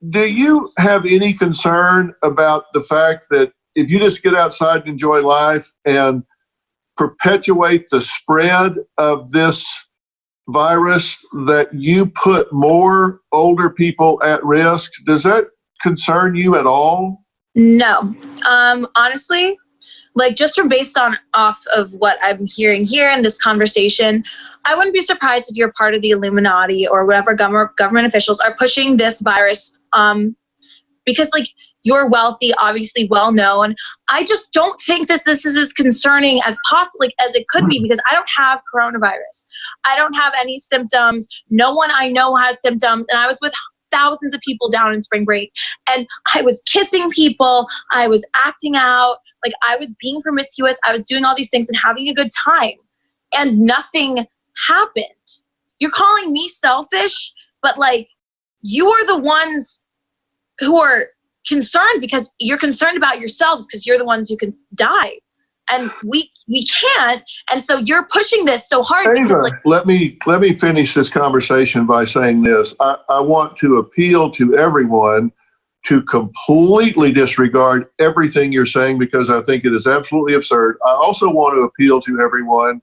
do you have any concern about the fact that if you just get outside and enjoy life and perpetuate the spread of this virus, that you put more older people at risk? Does that concern you at all? No. Honestly, like just from off of what I'm hearing here in this conversation, I wouldn't be surprised if you're part of the Illuminati or whatever government officials are pushing this virus because like you're wealthy, obviously well known. I just don't think that this is as concerning as possible as it could be, because I don't have coronavirus. I don't have any symptoms. No one I know has symptoms. And I was with thousands of people down in spring break, and I was kissing people. I was acting out. Like I was being promiscuous. I was doing all these things and having a good time, and nothing happened. You're calling me selfish, but like you are the ones who are concerned because you're concerned about yourselves, because you're the ones who can die, and we can't. And so you're pushing this so hard. Ava, let me finish this conversation by saying this. I want to appeal to everyone to completely disregard everything you're saying, because I think it is absolutely absurd. I also want to appeal to everyone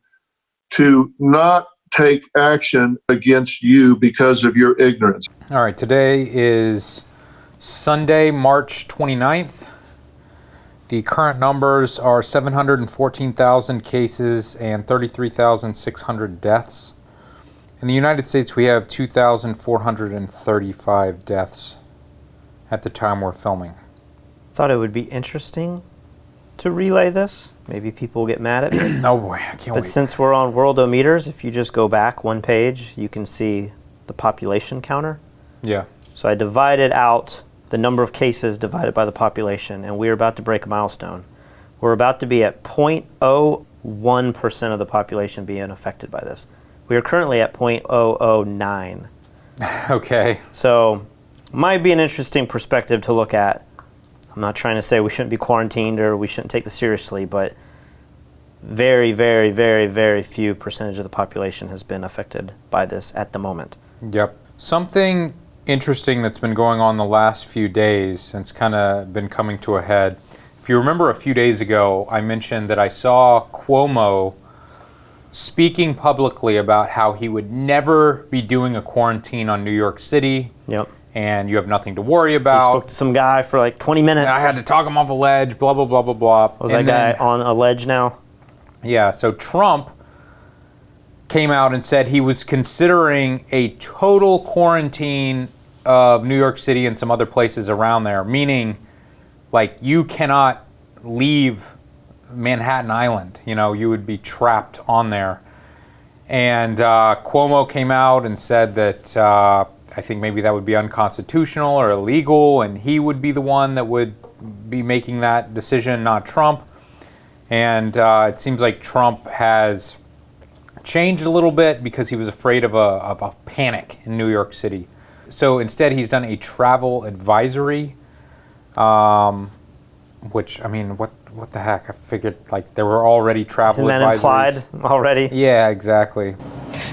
to not take action against you because of your ignorance. All right, today is Sunday, March 29th. The current numbers are 714,000 cases and 33,600 deaths. In the United States, we have 2,435 deaths at the time we're filming. Thought it would be interesting to relay this. Maybe people will get mad at me. No boy, I can't wait. But since we're on Worldometers, if you just go back one page, you can see the population counter. Yeah. So I divided out the number of cases divided by the population, and we're about to break a milestone. We're about to be at 0.01% of the population being affected by this. We are currently at 0.009. Okay. So might be an interesting perspective to look at. I'm not trying to say we shouldn't be quarantined or we shouldn't take this seriously, but very, very, very, very few percentage of the population has been affected by this at the moment. Yep. Something interesting that's been going on the last few days, and it's kind of been coming to a head. If you remember a few days ago, I mentioned that I saw Cuomo speaking publicly about how he would never be doing a quarantine on New York City. Yep. And you have nothing to worry about. He spoke to some guy for like 20 minutes. I had to talk him off a ledge, blah, blah, blah, blah, blah. Was that guy on a ledge now? Yeah, so Trump came out and said he was considering a total quarantine of New York City and some other places around there, meaning like you cannot leave Manhattan Island. You know, you would be trapped on there. And Cuomo came out and said that I think maybe that would be unconstitutional or illegal, and he would be the one that would be making that decision, not Trump. And it seems like Trump has changed a little bit because he was afraid of a panic in New York City. So instead, he's done a travel advisory, which, I mean, what the heck? I figured like there were already travel advisories. Isn't that implied already? Yeah, exactly.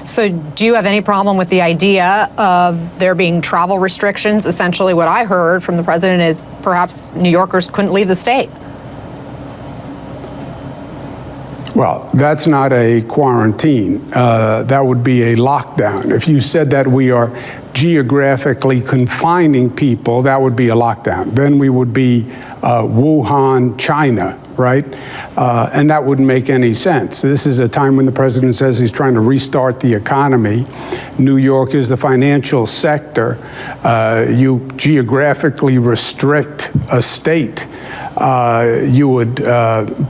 So do you have any problem with the idea of there being travel restrictions? Essentially what I heard from the president is perhaps New Yorkers couldn't leave the state. Well, that's not a quarantine. That would be a lockdown. If you said that we are geographically confining people, that would be a lockdown. Then we would be Wuhan, China, right? And that wouldn't make any sense. This is a time when the president says he's trying to restart the economy. New York is the financial sector. You geographically restrict a state. You would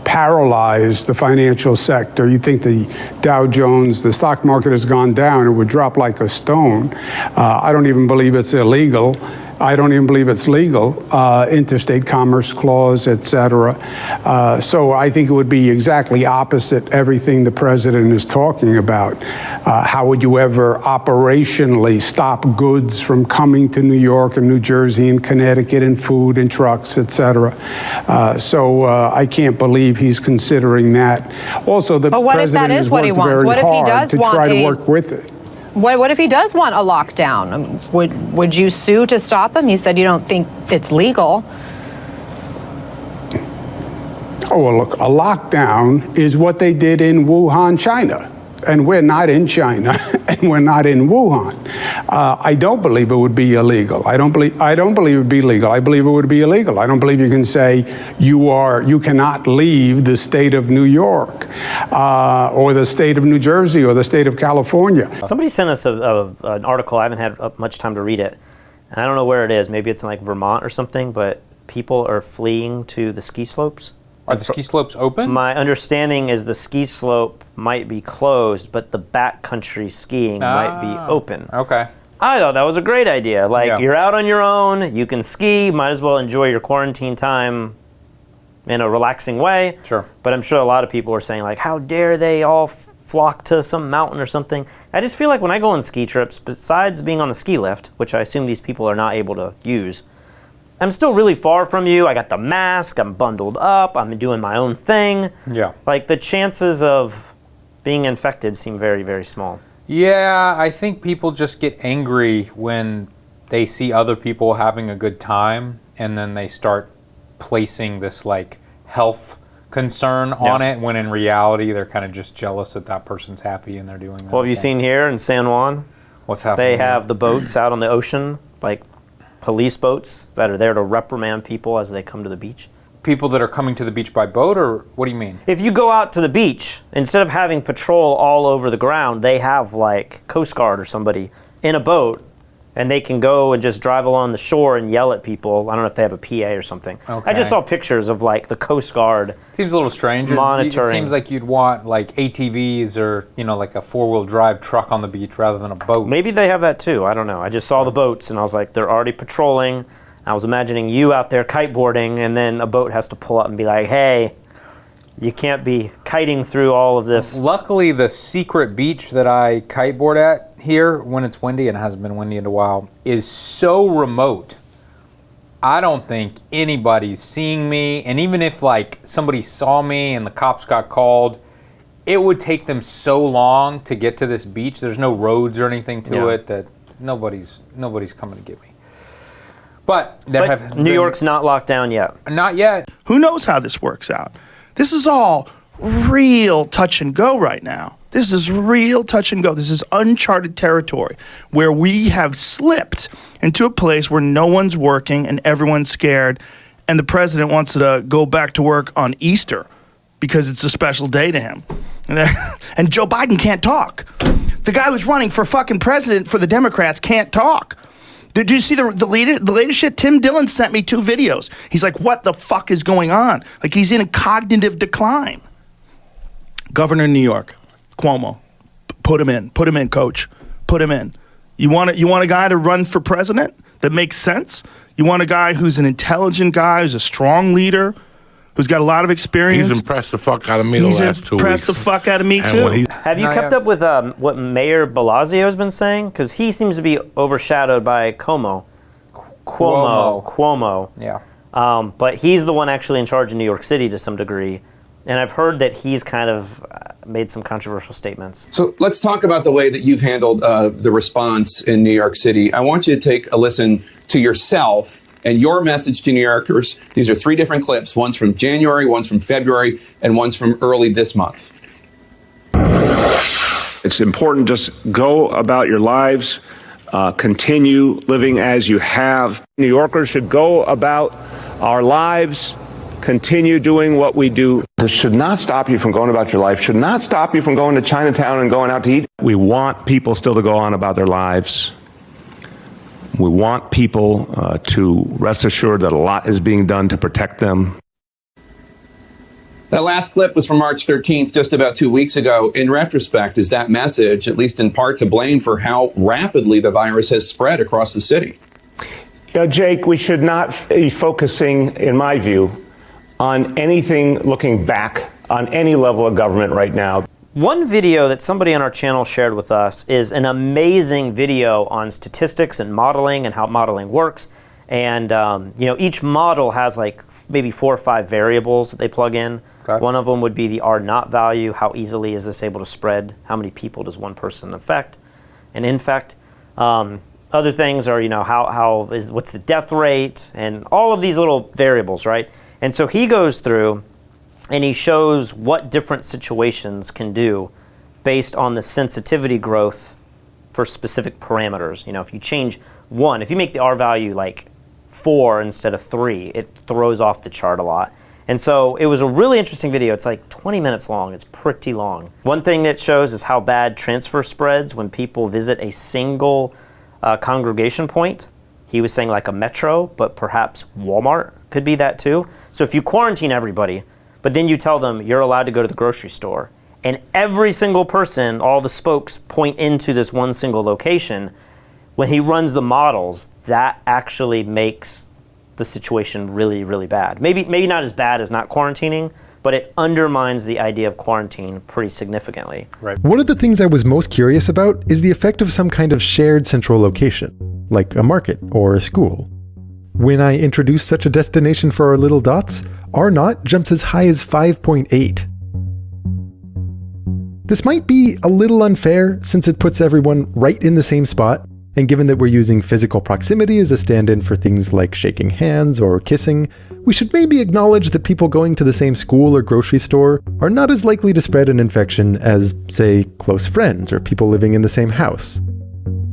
paralyze the financial sector. You think the Dow Jones, the stock market has gone down, it would drop like a stone. I don't even believe it's illegal. I don't even believe it's legal, interstate commerce clause, et cetera. So I think it would be exactly opposite everything the president is talking about. How would you ever operationally stop goods from coming to New York and New Jersey and Connecticut and food and trucks, et cetera? So I can't believe he's considering that. Also, the but what president if that is what he wants? What if he does to want try to work with it. What if he does want a lockdown? Would you sue to stop him? You said you don't think it's legal. Oh, well, look, a lockdown is what they did in Wuhan, China. And we're not in China, and we're not in Wuhan. I don't believe it would be illegal. I don't believe it would be legal. I believe it would be illegal. I don't believe you can say you cannot leave the state of New York, or the state of New Jersey, or the state of California. Somebody sent us an article. I haven't had much time to read it, and I don't know where it is. Maybe it's in like Vermont or something. But people are fleeing to the ski slopes. Are the ski slopes open? My understanding is the ski slope might be closed, but the backcountry skiing might be open. Okay. I thought that was a great idea. Like, Yeah. you're out on your own, you can ski, might as well enjoy your quarantine time in a relaxing way. Sure. But I'm sure a lot of people are saying, like, how dare they all flock to some mountain or something. I just feel like when I go on ski trips, besides being on the ski lift, which I assume these people are not able to use, I'm still really far from you. I got the mask, I'm bundled up, I'm doing my own thing. Yeah. Like, the chances of being infected seem very, very small. Yeah, I think people just get angry when they see other people having a good time, and then they start placing this like health concern on it, when in reality they're kind of just jealous that that person's happy and they're doing that. Well, have you seen here in San Juan? What's happening? They have the boats out on the ocean, like police boats that are there to reprimand people as they come to the beach. People that are coming to the beach by boat, or what do you mean? If you go out to the beach, instead of having patrol all over the ground, they have like Coast Guard or somebody in a boat, and they can go and just drive along the shore and yell at people. I don't know if they have a PA or something. Okay. I just saw pictures of like the Coast Guard. Seems a little strange. Monitoring. It seems like you'd want like ATVs or, you know, like a four-wheel drive truck on the beach rather than a boat. Maybe they have that too. I don't know. I just saw the boats and I was like, they're already patrolling. I was imagining you out there kiteboarding, and then a boat has to pull up and be like, hey, you can't be kiting through all of this. Luckily, the secret beach that I kiteboard at here, when it's windy, and it hasn't been windy in a while, is so remote. I don't think anybody's seeing me, and even if like somebody saw me and the cops got called, it would take them so long to get to this beach. There's no roads or anything to it that nobody's coming to get me. But New York's not locked down yet. Not yet. Who knows how this works out? This is all real touch and go right now. This is real touch and go. This is uncharted territory where we have slipped into a place where no one's working and everyone's scared, and the president wants to go back to work on Easter because it's a special day to him. And Joe Biden can't talk. The guy who's running for fucking president for the Democrats can't talk. Did you see the latest shit? Tim Dillon sent me 2 videos. He's like, what the fuck is going on? Like, he's in a cognitive decline. Governor of New York, Cuomo, put him in, coach, put him in. You want a guy to run for president that makes sense? You want a guy who's an intelligent guy, who's a strong leader, who's got a lot of experience? He's impressed the fuck out of me the last 2 weeks. He's impressed the fuck out of me, And too. when he- Have you kept up with what Mayor Blasio has been saying? Because he seems to be overshadowed by Cuomo. Yeah. But he's the one actually in charge of New York City to some degree. And I've heard that he's kind of made some controversial statements. So let's talk about the way that you've handled the response in New York City. I want you to take a listen to yourself and your message to New Yorkers. These are 3 different clips. One's from January, one's from February, and one's from early this month. It's important to just go about your lives, continue living as you have. New Yorkers should go about our lives, continue doing what we do. This should not stop you from going about your life, should not stop you from going to Chinatown and going out to eat. We want people still to go on about their lives. We want people to rest assured that a lot is being done to protect them. That last clip was from March 13th, just about 2 weeks ago. In retrospect, is that message, at least in part, to blame for how rapidly the virus has spread across the city? You know, Jake, we should not be focusing, in my view, on anything looking back on any level of government right now. One video that somebody on our channel shared with us is an amazing video on statistics and modeling and how modeling works. And each model has like maybe 4 or 5 variables that they plug in. Okay. One of them would be the R naught value. How easily is this able to spread? How many people does one person affect? and infect. Other things are, what's the death rate, and all of these little variables, right? And so he goes through and he shows what different situations can do based on the sensitivity growth for specific parameters. If you change one, if you make the R value like 4 instead of 3, it throws off the chart a lot. And so it was a really interesting video. It's like 20 minutes long. It's pretty long. One thing it shows is how bad transfer spreads when people visit a single congregation point. He was saying like a metro, but perhaps Walmart could be that too. So if you quarantine everybody, but then you tell them you're allowed to go to the grocery store, and every single person, all the spokes point into this one single location, when he runs the models, that actually makes the situation really, really bad. Maybe not as bad as not quarantining, but it undermines the idea of quarantine pretty significantly. Right. One of the things I was most curious about is the effect of some kind of shared central location, like a market or a school. When I introduce such a destination for our little dots, R0 jumps as high as 5.8. This might be a little unfair since it puts everyone right in the same spot, and given that we're using physical proximity as a stand-in for things like shaking hands or kissing, we should maybe acknowledge that people going to the same school or grocery store are not as likely to spread an infection as, say, close friends or people living in the same house.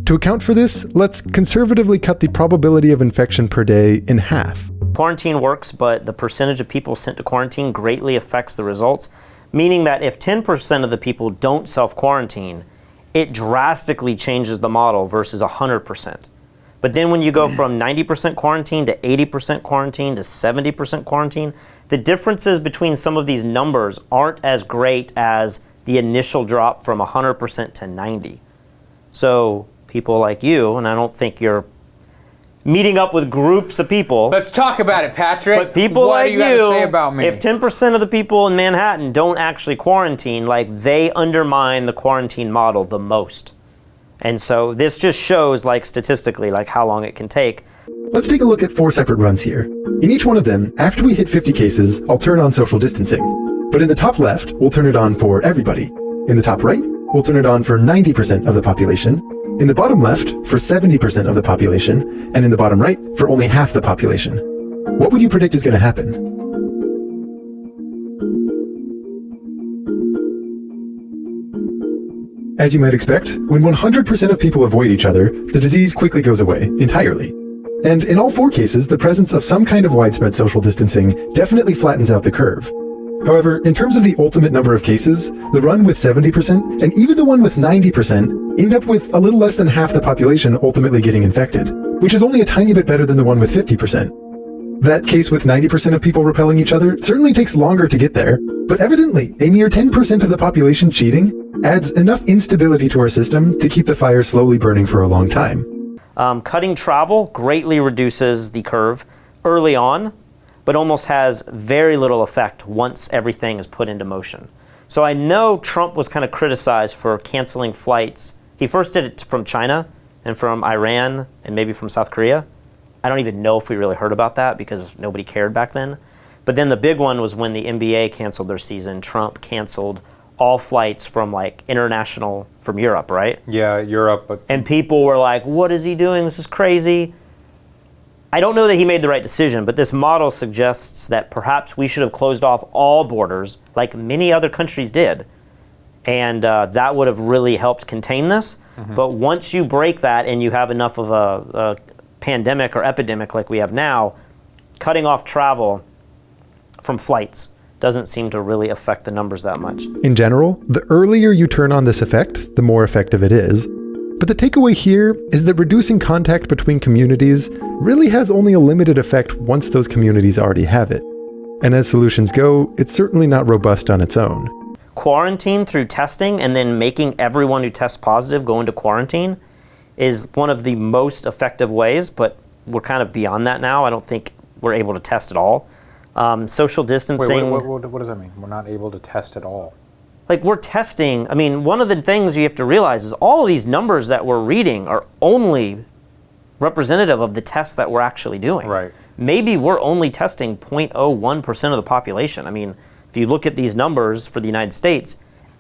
To account for this, let's conservatively cut the probability of infection per day in half. Quarantine works, but the percentage of people sent to quarantine greatly affects the results, meaning that if 10% of the people don't self-quarantine, it drastically changes the model versus 100%. But then when you go from 90% quarantine to 80% quarantine to 70% quarantine, the differences between some of these numbers aren't as great as the initial drop from 100% to 90. So people like you, and I don't think you're meeting up with groups of people. Let's talk about it, Patrick. But people what like do you have to say about me? If 10% of the people in Manhattan don't actually quarantine, they undermine the quarantine model the most. And so this just shows, statistically, how long it can take. Let's take a look at 4 separate runs here. In each one of them, after we hit 50 cases, I'll turn on social distancing. But in the top left, we'll turn it on for everybody. In the top right, we'll turn it on for 90% of the population. In the bottom left, for 70% of the population, and in the bottom right, for only half the population. What would you predict is going to happen? As you might expect, when 100% of people avoid each other, the disease quickly goes away, entirely. And in all 4 cases, the presence of some kind of widespread social distancing definitely flattens out the curve. However, in terms of the ultimate number of cases, the run with 70% and even the one with 90% end up with a little less than half the population ultimately getting infected, which is only a tiny bit better than the one with 50%. That case with 90% of people repelling each other certainly takes longer to get there, but evidently a mere 10% of the population cheating adds enough instability to our system to keep the fire slowly burning for a long time. Cutting travel greatly reduces the curve early on, but almost has very little effect once everything is put into motion. So I know Trump was kind of criticized for canceling flights. He first did it from China and from Iran and maybe from South Korea. I don't even know if we really heard about that because nobody cared back then. But then the big one was when the NBA canceled their season. Trump canceled all flights from international, from Europe, right? Yeah, Europe. And people were like, what is he doing? This is crazy. I don't know that he made the right decision, but this model suggests that perhaps we should have closed off all borders like many other countries did. And that would have really helped contain this. Mm-hmm. But once you break that and you have enough of a pandemic or epidemic like we have now, cutting off travel from flights doesn't seem to really affect the numbers that much. In general, the earlier you turn on this effect, the more effective it is. But the takeaway here is that reducing contact between communities really has only a limited effect once those communities already have it. And as solutions go, it's certainly not robust on its own. Quarantine through testing and then making everyone who tests positive go into quarantine is one of the most effective ways, but we're kind of beyond that now. I don't think we're able to test at all. Social distancing. Wait, what does that mean? We're not able to test at all? We're testing. I mean, one of the things you have to realize is all of these numbers that we're reading are only representative of the tests that we're actually doing. Right. Maybe we're only testing 0.01% of the population. I mean, if you look at these numbers for the United States,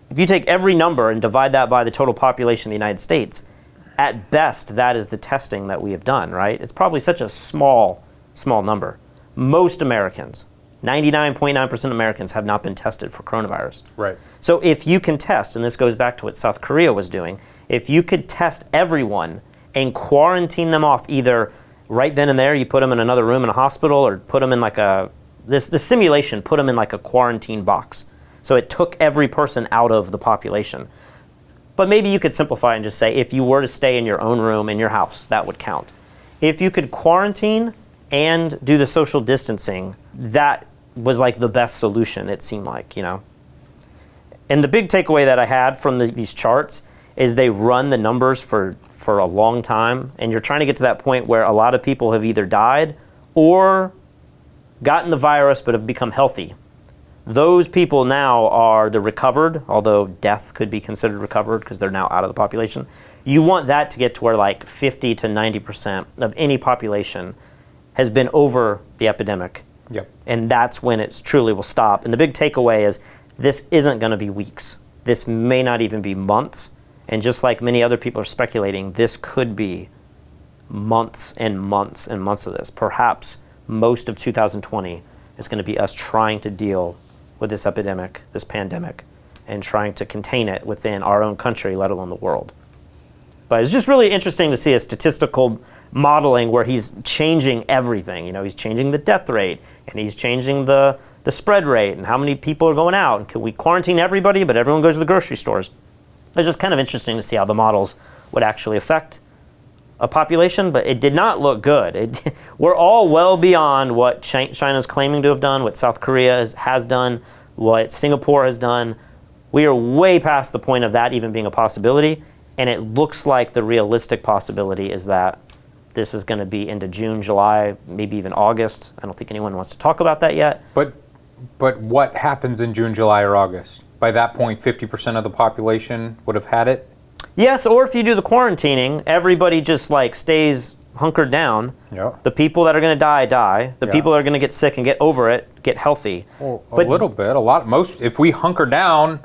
if you take every number and divide that by the total population of the United States, at best, that is the testing that we have done, right? It's probably such a small number. Most Americans, 99.9% of Americans have not been tested for coronavirus. Right. So if you can test, and this goes back to what South Korea was doing, if you could test everyone and quarantine them off either right then and there, you put them in another room in a hospital, or put them in like this simulation put them in like a quarantine box. So it took every person out of the population. But maybe you could simplify and just say, if you were to stay in your own room in your house, that would count. If you could quarantine and do the social distancing, that was like the best solution, it seemed like, you know. And the big takeaway that I had from these charts is they run the numbers for a long time, and you're trying to get to that point where a lot of people have either died or gotten the virus but have become healthy. Those people now are the recovered, although death could be considered recovered because they're now out of the population. You want that to get to where like 50 to 90% of any population has been over the epidemic. Yep. And that's when it truly will stop. And the big takeaway is this isn't going to be weeks. This may not even be months. And just like many other people are speculating, this could be months and months and months of this. Perhaps most of 2020 is going to be us trying to deal with this epidemic, this pandemic, and trying to contain it within our own country, let alone the world. But it's just really interesting to see a statistical modeling where he's changing everything. You know, he's changing the death rate, and he's changing the spread rate, and how many people are going out. And can we quarantine everybody, but everyone goes to the grocery stores? It's just kind of interesting to see how the models would actually affect a population, but it did not look good. We're all well beyond what China's claiming to have done, what South Korea has done, what Singapore has done. We are way past the point of that even being a possibility, and it looks like the realistic possibility is that this is going to be into June, July, maybe even August. I don't think anyone wants to talk about that yet. But what happens in June, July, or August? By that point, 50% of the population would have had it? Yes, or if you do the quarantining, everybody just like stays hunkered down. Yeah. The people that are going to die. The Yeah. people that are going to get sick and get over it, get healthy. Well, a little bit, if we hunker down,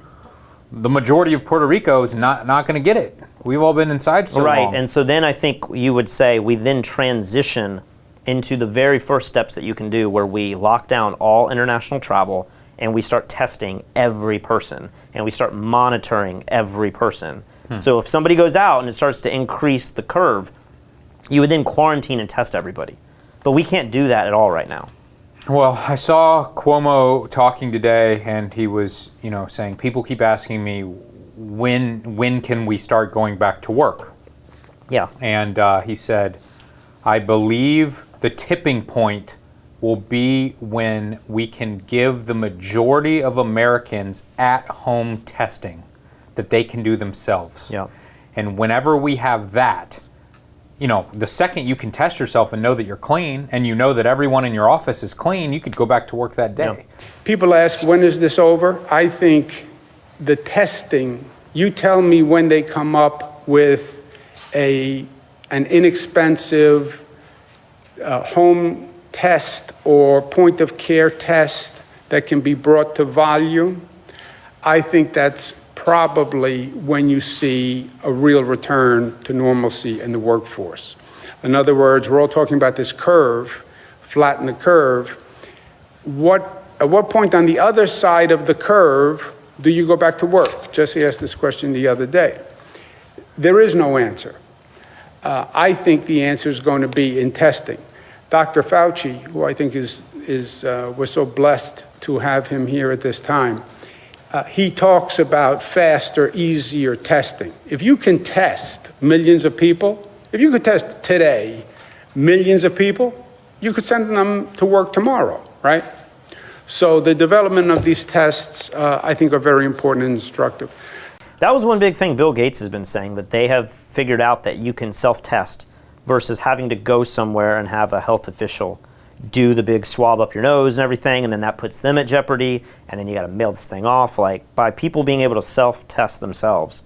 the majority of Puerto Rico is not going to get it. We've all been inside so long. Right, and so then I think you would say we then transition into the very first steps that you can do where we lock down all international travel and we start testing every person and we start monitoring every person. So if somebody goes out and it starts to increase the curve, you would then quarantine and test everybody. But we can't do that at all right now. Well, I saw Cuomo talking today, and he was, saying people keep asking me when can we start going back to work? Yeah. And he said, I believe the tipping point will be when we can give the majority of Americans at-home testing that they can do themselves. Yeah. And whenever we have that, the second you can test yourself and know that you're clean, and you know that everyone in your office is clean, you could go back to work that day. Yeah. People ask, when is this over? I think the testing, you tell me when they come up with an inexpensive home test or point of care test that can be brought to volume. I think that's probably when you see a real return to normalcy in the workforce. In other words, we're all talking about this curve, flatten the curve. At what point on the other side of the curve do you go back to work? Jesse asked this question the other day. There is no answer. I think the answer is going to be in testing. Dr. Fauci, who I think we're so blessed to have him here at this time, he talks about faster, easier testing. If you can test millions of people, if you could test today millions of people, you could send them to work tomorrow, right? So the development of these tests, I think, are very important and instructive. That was one big thing Bill Gates has been saying, that they have figured out that you can self-test versus having to go somewhere and have a health official do the big swab up your nose and everything, and then that puts them at jeopardy, and then you got to mail this thing off. Like, by people being able to self-test themselves,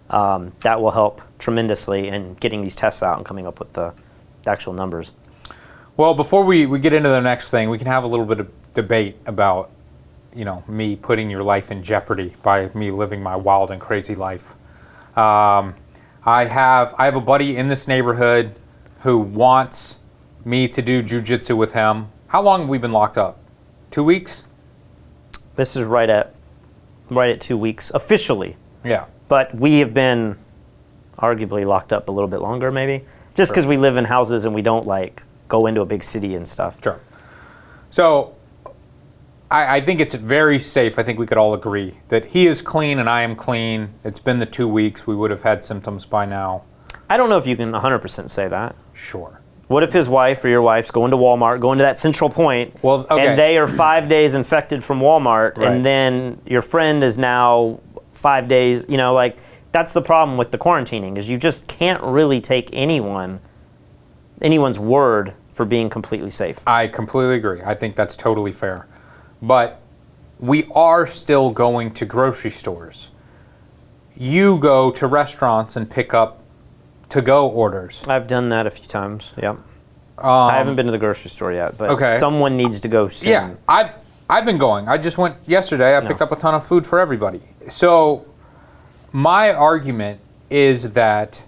that will help tremendously in getting these tests out and coming up with the actual numbers. Well, before we get into the next thing, we can have a little bit of debate about, me putting your life in jeopardy by me living my wild and crazy life. I have a buddy in this neighborhood who wants me to do jujitsu with him. How long have we been locked up? 2 weeks? This is right at 2 weeks officially. Yeah. But we have been arguably locked up a little bit longer, maybe, just because we live in houses and we don't like go into a big city and stuff. Sure. So I think it's very safe. I think we could all agree that he is clean and I am clean. It's been the 2 weeks. We would have had symptoms by now. I don't know if you can 100% say that. Sure. What if his wife or your wife's going to Walmart, going to that central point, Well, okay. and they are 5 days infected from Walmart, Right. and then your friend is now 5 days, like, that's the problem with the quarantining, is you just can't really take anyone's word for being completely safe. I completely agree. I think that's totally fair. But we are still going to grocery stores. You go to restaurants and pick up to-go orders. I've done that a few times, yeah. I haven't been to the grocery store yet, but Okay. someone needs to go soon. Yeah, I've been going. I just went yesterday. I picked up a ton of food for everybody. So my argument is that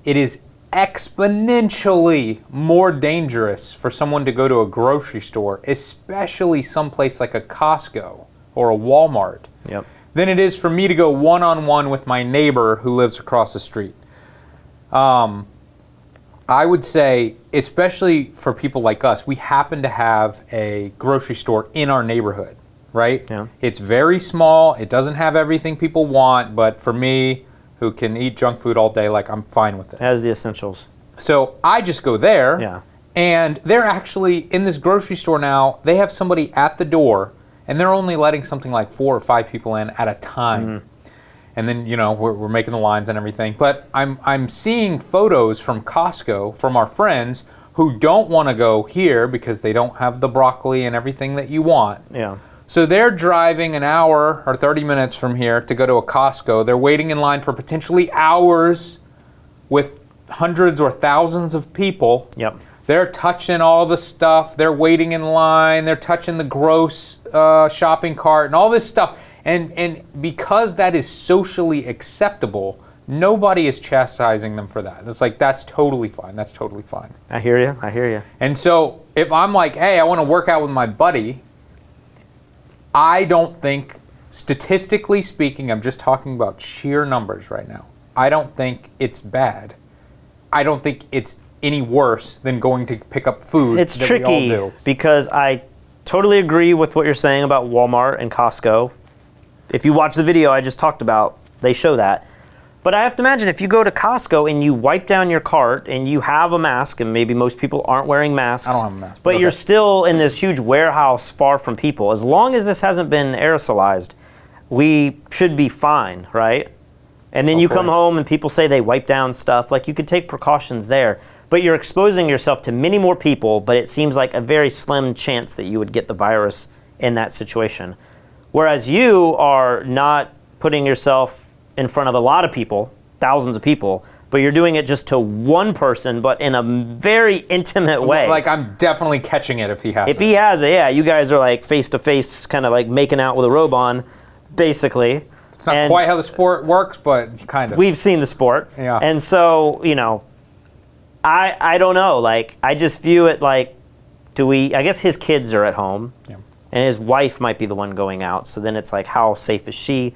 it is exponentially more dangerous for someone to go to a grocery store, especially someplace like a Costco or a Walmart, Yep. than it is for me to go one-on-one with my neighbor who lives across the street. I would say, especially for people like us, we happen to have a grocery store in our neighborhood, right? Yeah. It's very small. It doesn't have everything people want, but for me, who can eat junk food all day, like, I'm fine with it. It has the essentials. So I just go there, Yeah. and they're actually, in this grocery store now, they have somebody at the door, and they're only letting something like 4 or 5 people in at a time. And then, we're making the lines and everything. But I'm seeing photos from Costco, from our friends, who don't want to go here because they don't have the broccoli and everything that you want. Yeah. So they're driving an hour or 30 minutes from here to go to a Costco. They're waiting in line for potentially hours with hundreds or thousands of people. Yep. They're touching all the stuff. They're waiting in line. They're touching the gross shopping cart and all this stuff. And because that is socially acceptable, nobody is chastising them for that. It's like, that's totally fine. That's totally fine. I hear you. And so if I'm like, hey, I want to work out with my buddy, I don't think, statistically speaking, I'm just talking about sheer numbers right now, I don't think it's bad. I don't think it's any worse than going to pick up food. It's that tricky we all do. because I totally agree with what you're saying about Walmart and Costco. If you watch the video I just talked about, they show that. But I have to imagine if you go to Costco and you wipe down your cart and you have a mask, and maybe most people aren't wearing masks. I don't have a mask. But okay. you're still in this huge warehouse far from people. As long as this hasn't been aerosolized, we should be fine, right? And then you come home and people say they wipe down stuff. Like, you could take precautions there. But you're exposing yourself to many more people, but it seems like a very slim chance that you would get the virus in that situation. Whereas you are not putting yourself in front of a lot of people, thousands of people, but you're doing it just to one person, but in a very intimate way. Like, I'm definitely catching it if he has it. If he has it, yeah, you guys are like face to face, kind of like making out with a robe on, basically. It's not quite how the sport works, but kind of. We've seen the sport. Yeah. And so, I don't know. Like, I just view it like, I guess his kids are at home. Yeah. And his wife might be the one going out. So then it's like, how safe is she?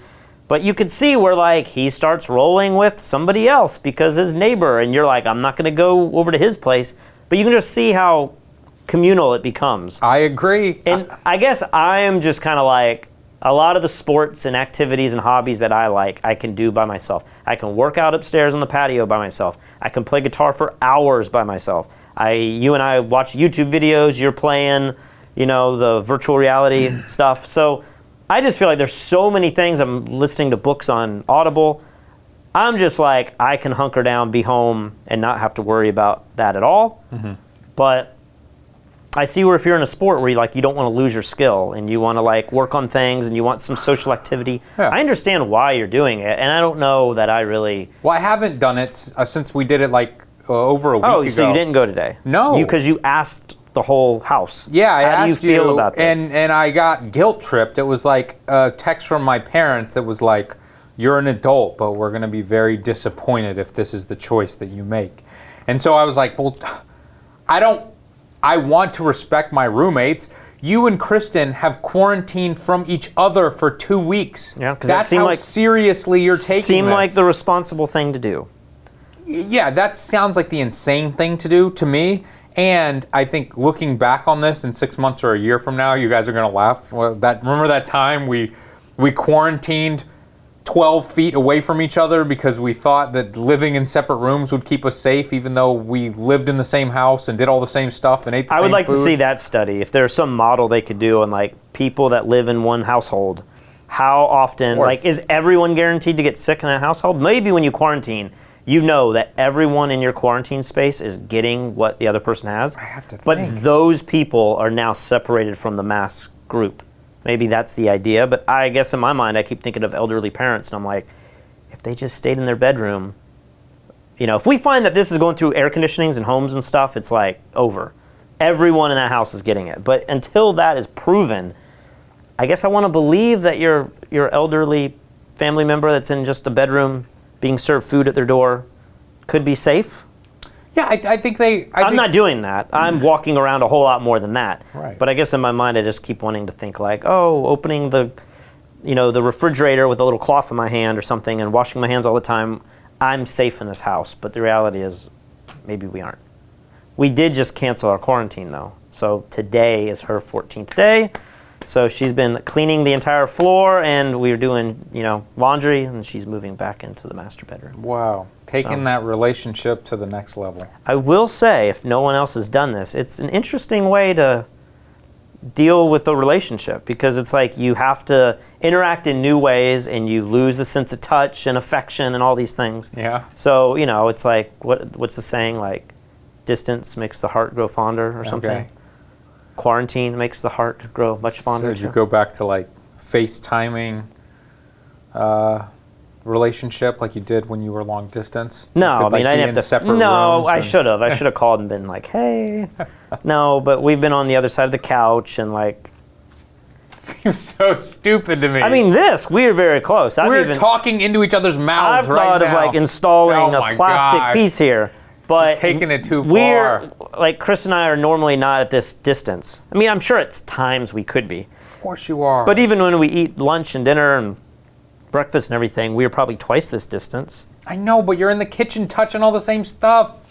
But you could see where, like, he starts rolling with somebody else because his neighbor, and you're like, I'm not going to go over to his place. But you can just see how communal it becomes. I agree. And I guess I am just kind of like, a lot of the sports and activities and hobbies that I like, I can do by myself. I can work out upstairs on the patio by myself. I can play guitar for hours by myself. You and I watch YouTube videos. You're playing, the virtual reality stuff. So I just feel like there's so many things. I'm listening to books on Audible. I'm just like, I can hunker down, be home, and not have to worry about that at all. Mm-hmm. But I see where if you're in a sport where you don't want to lose your skill and you want to work on things and you want some social activity, yeah. I understand why you're doing it, and I don't know that I really... Well, I haven't done it since we did it over a week ago. Oh, so you didn't go today? No. Because you asked the whole house. Yeah, I asked you. How do you feel about this? And I got guilt tripped. It was like a text from my parents that was like, you're an adult, but we're going to be very disappointed if this is the choice that you make. And so I was like, well, I want to respect my roommates. You and Kristen have quarantined from each other for 2 weeks. Yeah, because that's how seriously you're taking this. Seemed like the responsible thing to do. Yeah, that sounds like the insane thing to do to me. And I think looking back on this in 6 months or a year from now, you guys are going to laugh. Well, remember that time we quarantined 12 feet away from each other because we thought that living in separate rooms would keep us safe, even though we lived in the same house and did all the same stuff and ate the same food? I would like to see that study. If there's some model they could do on like people that live in one household, how often, like, is everyone guaranteed to get sick in that household? Maybe when you quarantine, you know that everyone in your quarantine space is getting what the other person has. I have to think. But those people are now separated from the mass group. Maybe that's the idea, but I guess in my mind, I keep thinking of elderly parents, and I'm like, if they just stayed in their bedroom, you know, if we find that this is going through air conditionings and homes and stuff, it's like over. Everyone in that house is getting it. But until that is proven, I guess I want to believe that your elderly family member that's in just a bedroom being served food at their door could be safe. Yeah, I think they... I'm not doing that. I'm walking around a whole lot more than that. Right. But I guess in my mind, I just keep wanting to think like, oh, opening the refrigerator with a little cloth in my hand or something and washing my hands all the time, I'm safe in this house. But the reality is, maybe we aren't. We did just cancel our quarantine, though. So today is her 14th day. So she's been cleaning the entire floor, and we're doing, laundry, and she's moving back into the master bedroom. Wow. Taking that relationship to the next level. I will say, if no one else has done this, it's an interesting way to deal with a relationship, because it's like you have to interact in new ways, and you lose the sense of touch and affection and all these things. Yeah. So, it's like, what's the saying? Like, distance makes the heart grow fonder or something. Okay. Quarantine makes the heart grow much fonder. So did you go back to like FaceTiming relationship like you did when you were long distance? No, I didn't have to. Separate no, rooms I should have. I should have called and been like, "Hey." No, but we've been on the other side of the couch and like. Seems so stupid to me. I mean, we're very close. We're talking into each other's mouths right now. I've thought of like installing a plastic piece here. But taking it too far. Like Chris and I are normally not at this distance. I mean, I'm sure at times we could be. Of course you are. But even when we eat lunch and dinner and breakfast and everything, we are probably twice this distance. I know, but you're in the kitchen touching all the same stuff.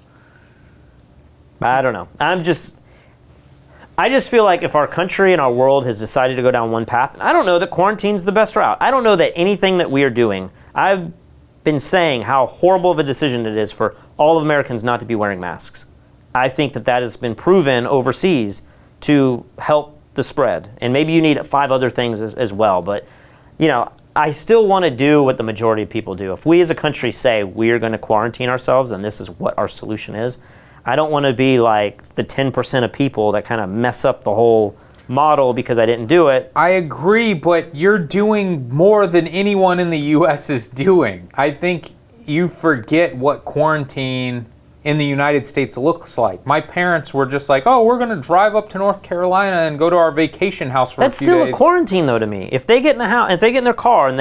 I don't know. I just feel like if our country and our world has decided to go down one path, I don't know that quarantine's the best route. I don't know that anything that we are doing, I've been saying how horrible of a decision it is for all of Americans not to be wearing masks. I think that has been proven overseas to help the spread. And maybe you need 5 other things as well. But, I still want to do what the majority of people do. If we as a country say we're going to quarantine ourselves and this is what our solution is, I don't want to be like the 10% of people that kind of mess up the whole model because I didn't do it. I agree, but you're doing more than anyone in the U.S. is doing. I think you forget what quarantine in the United States looks like. My parents were just like, oh, we're going to drive up to North Carolina and go to our vacation house for a few days. That's still a quarantine, though, to me. If they get in a house, if they get in their car and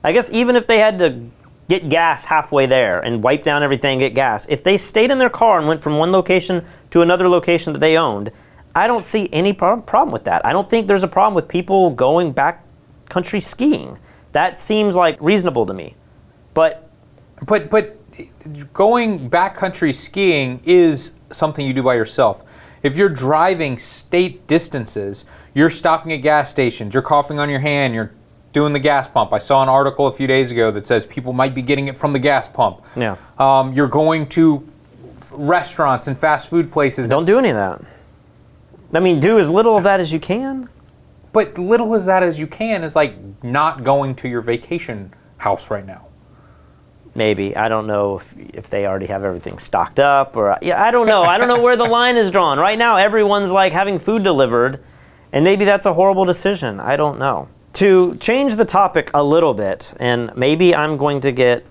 I guess even if they had to get gas halfway there and wipe down everything and get gas, if they stayed in their car and went from one location to another location that they owned, I don't see any problem with that. I don't think there's a problem with people going back country skiing. That seems like reasonable to me. But going backcountry skiing is something you do by yourself. If you're driving state distances, you're stopping at gas stations, you're coughing on your hand, you're doing the gas pump. I saw an article a few days ago that says people might be getting it from the gas pump. Yeah. You're going to restaurants and fast food places. Don't do any of that. I mean, do as little of that as you can. But little as that as you can is like not going to your vacation house right now. Maybe. I don't know if they already have everything stocked up or, I don't know. I don't know where the line is drawn. Right now, everyone's like having food delivered, and maybe that's a horrible decision. I don't know. To change the topic a little bit, and maybe I'm going to get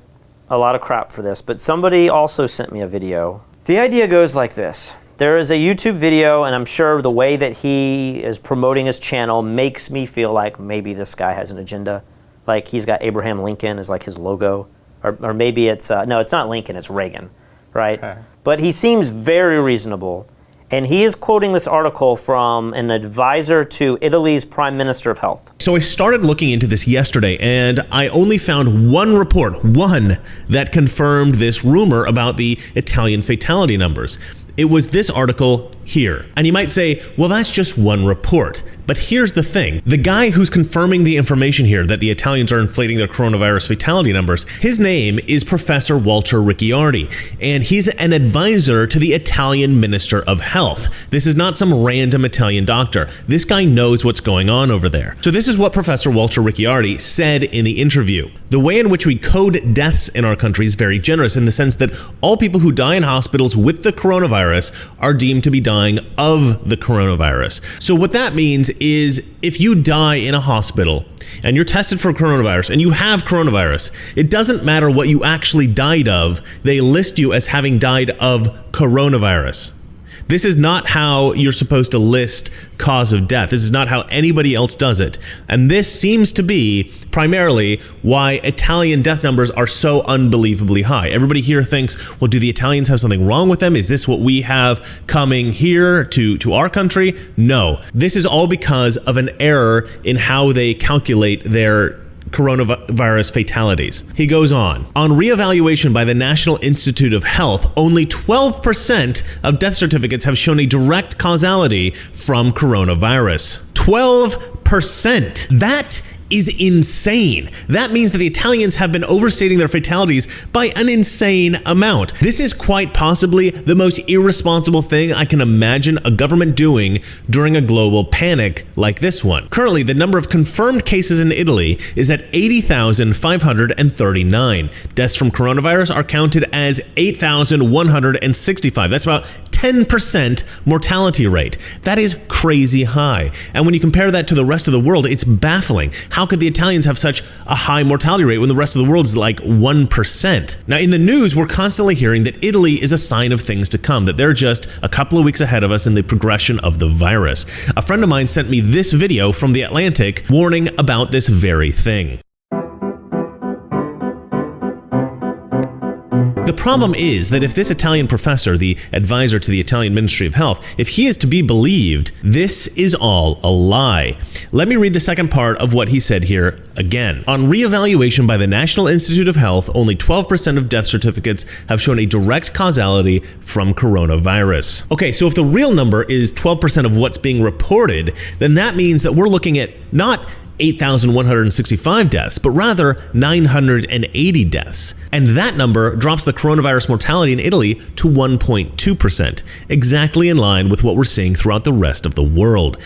a lot of crap for this, but somebody also sent me a video. The idea goes like this. There is a YouTube video, and I'm sure the way that he is promoting his channel makes me feel like maybe this guy has an agenda. Like he's got Abraham Lincoln as like his logo, or maybe it's no, it's not Lincoln, it's Reagan, right? Okay. But he seems very reasonable, and he is quoting this article from an advisor to Italy's Prime Minister of Health. So I started looking into this yesterday, and I only found one report, one, that confirmed this rumor about the Italian fatality numbers. It was this article here. And you might say, well, that's just one report. But here's the thing. The guy who's confirming the information here that the Italians are inflating their coronavirus fatality numbers, his name is Professor Walter Ricciardi, and he's an advisor to the Italian Minister of Health. This is not some random Italian doctor. This guy knows what's going on over there. So this is what Professor Walter Ricciardi said in the interview. The way in which we code deaths in our country is very generous in the sense that all people who die in hospitals with the coronavirus are deemed to be dying of the coronavirus. So what that means is if you die in a hospital and you're tested for coronavirus and you have coronavirus, it doesn't matter what you actually died of, they list you as having died of coronavirus. This is not how you're supposed to list cause of death. This is not how anybody else does it. And this seems to be primarily why Italian death numbers are so unbelievably high. Everybody here thinks, well, do the Italians have something wrong with them? Is this what we have coming here to our country? No. This is all because of an error in how they calculate their coronavirus fatalities. He goes on reevaluation by the National Institute of Health, only 12% of death certificates have shown a direct causality from coronavirus. 12%. That is insane. That means that the Italians have been overstating their fatalities by an insane amount. This is quite possibly the most irresponsible thing I can imagine a government doing during a global panic like this one. Currently, the number of confirmed cases in Italy is at 80,539. Deaths from coronavirus are counted as 8,165. That's about 10% mortality rate. That is crazy high. And when you compare that to the rest of the world, it's baffling. How could the Italians have such a high mortality rate when the rest of the world is like 1%? Now, in the news, we're constantly hearing that Italy is a sign of things to come, that they're just a couple of weeks ahead of us in the progression of the virus. A friend of mine sent me this video from The Atlantic warning about this very thing. The problem is that if this Italian professor, the advisor to the Italian Ministry of Health, if he is to be believed, this is all a lie. Let me read the second part of what he said here again. On reevaluation by the National Institute of Health, only 12% of death certificates have shown a direct causality from coronavirus. Okay, so if the real number is 12% of what's being reported, then that means that we're looking at not 8,165 deaths, but rather 980 deaths. And that number drops the coronavirus mortality in Italy to 1.2%, exactly in line with what we're seeing throughout the rest of the world.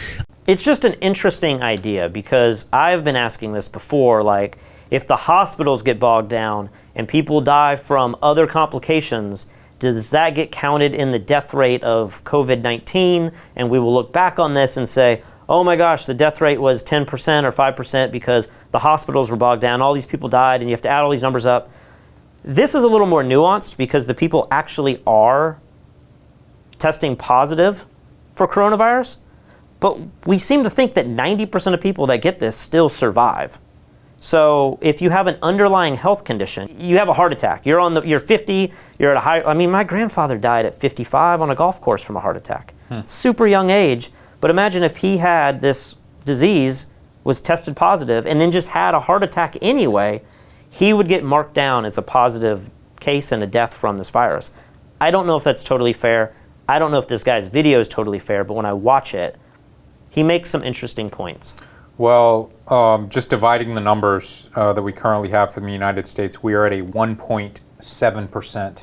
It's just an interesting idea because I've been asking this before, like if the hospitals get bogged down and people die from other complications, does that get counted in the death rate of COVID-19? And we will look back on this and say, oh my gosh, the death rate was 10% or 5% because the hospitals were bogged down, all these people died, and you have to add all these numbers up. This is a little more nuanced because the people actually are testing positive for coronavirus, but we seem to think that 90% of people that get this still survive. So if you have an underlying health condition, you have a heart attack, you're 50, you're at a high, I mean, my grandfather died at 55 on a golf course from a heart attack. Super young age. But imagine if he had this disease, was tested positive, and then just had a heart attack anyway, he would get marked down as a positive case and a death from this virus. I don't know if that's totally fair. I don't know if this guy's video is totally fair, but when I watch it, he makes some interesting points. Well, just dividing the numbers that we currently have for the United States, we are at a 1.7%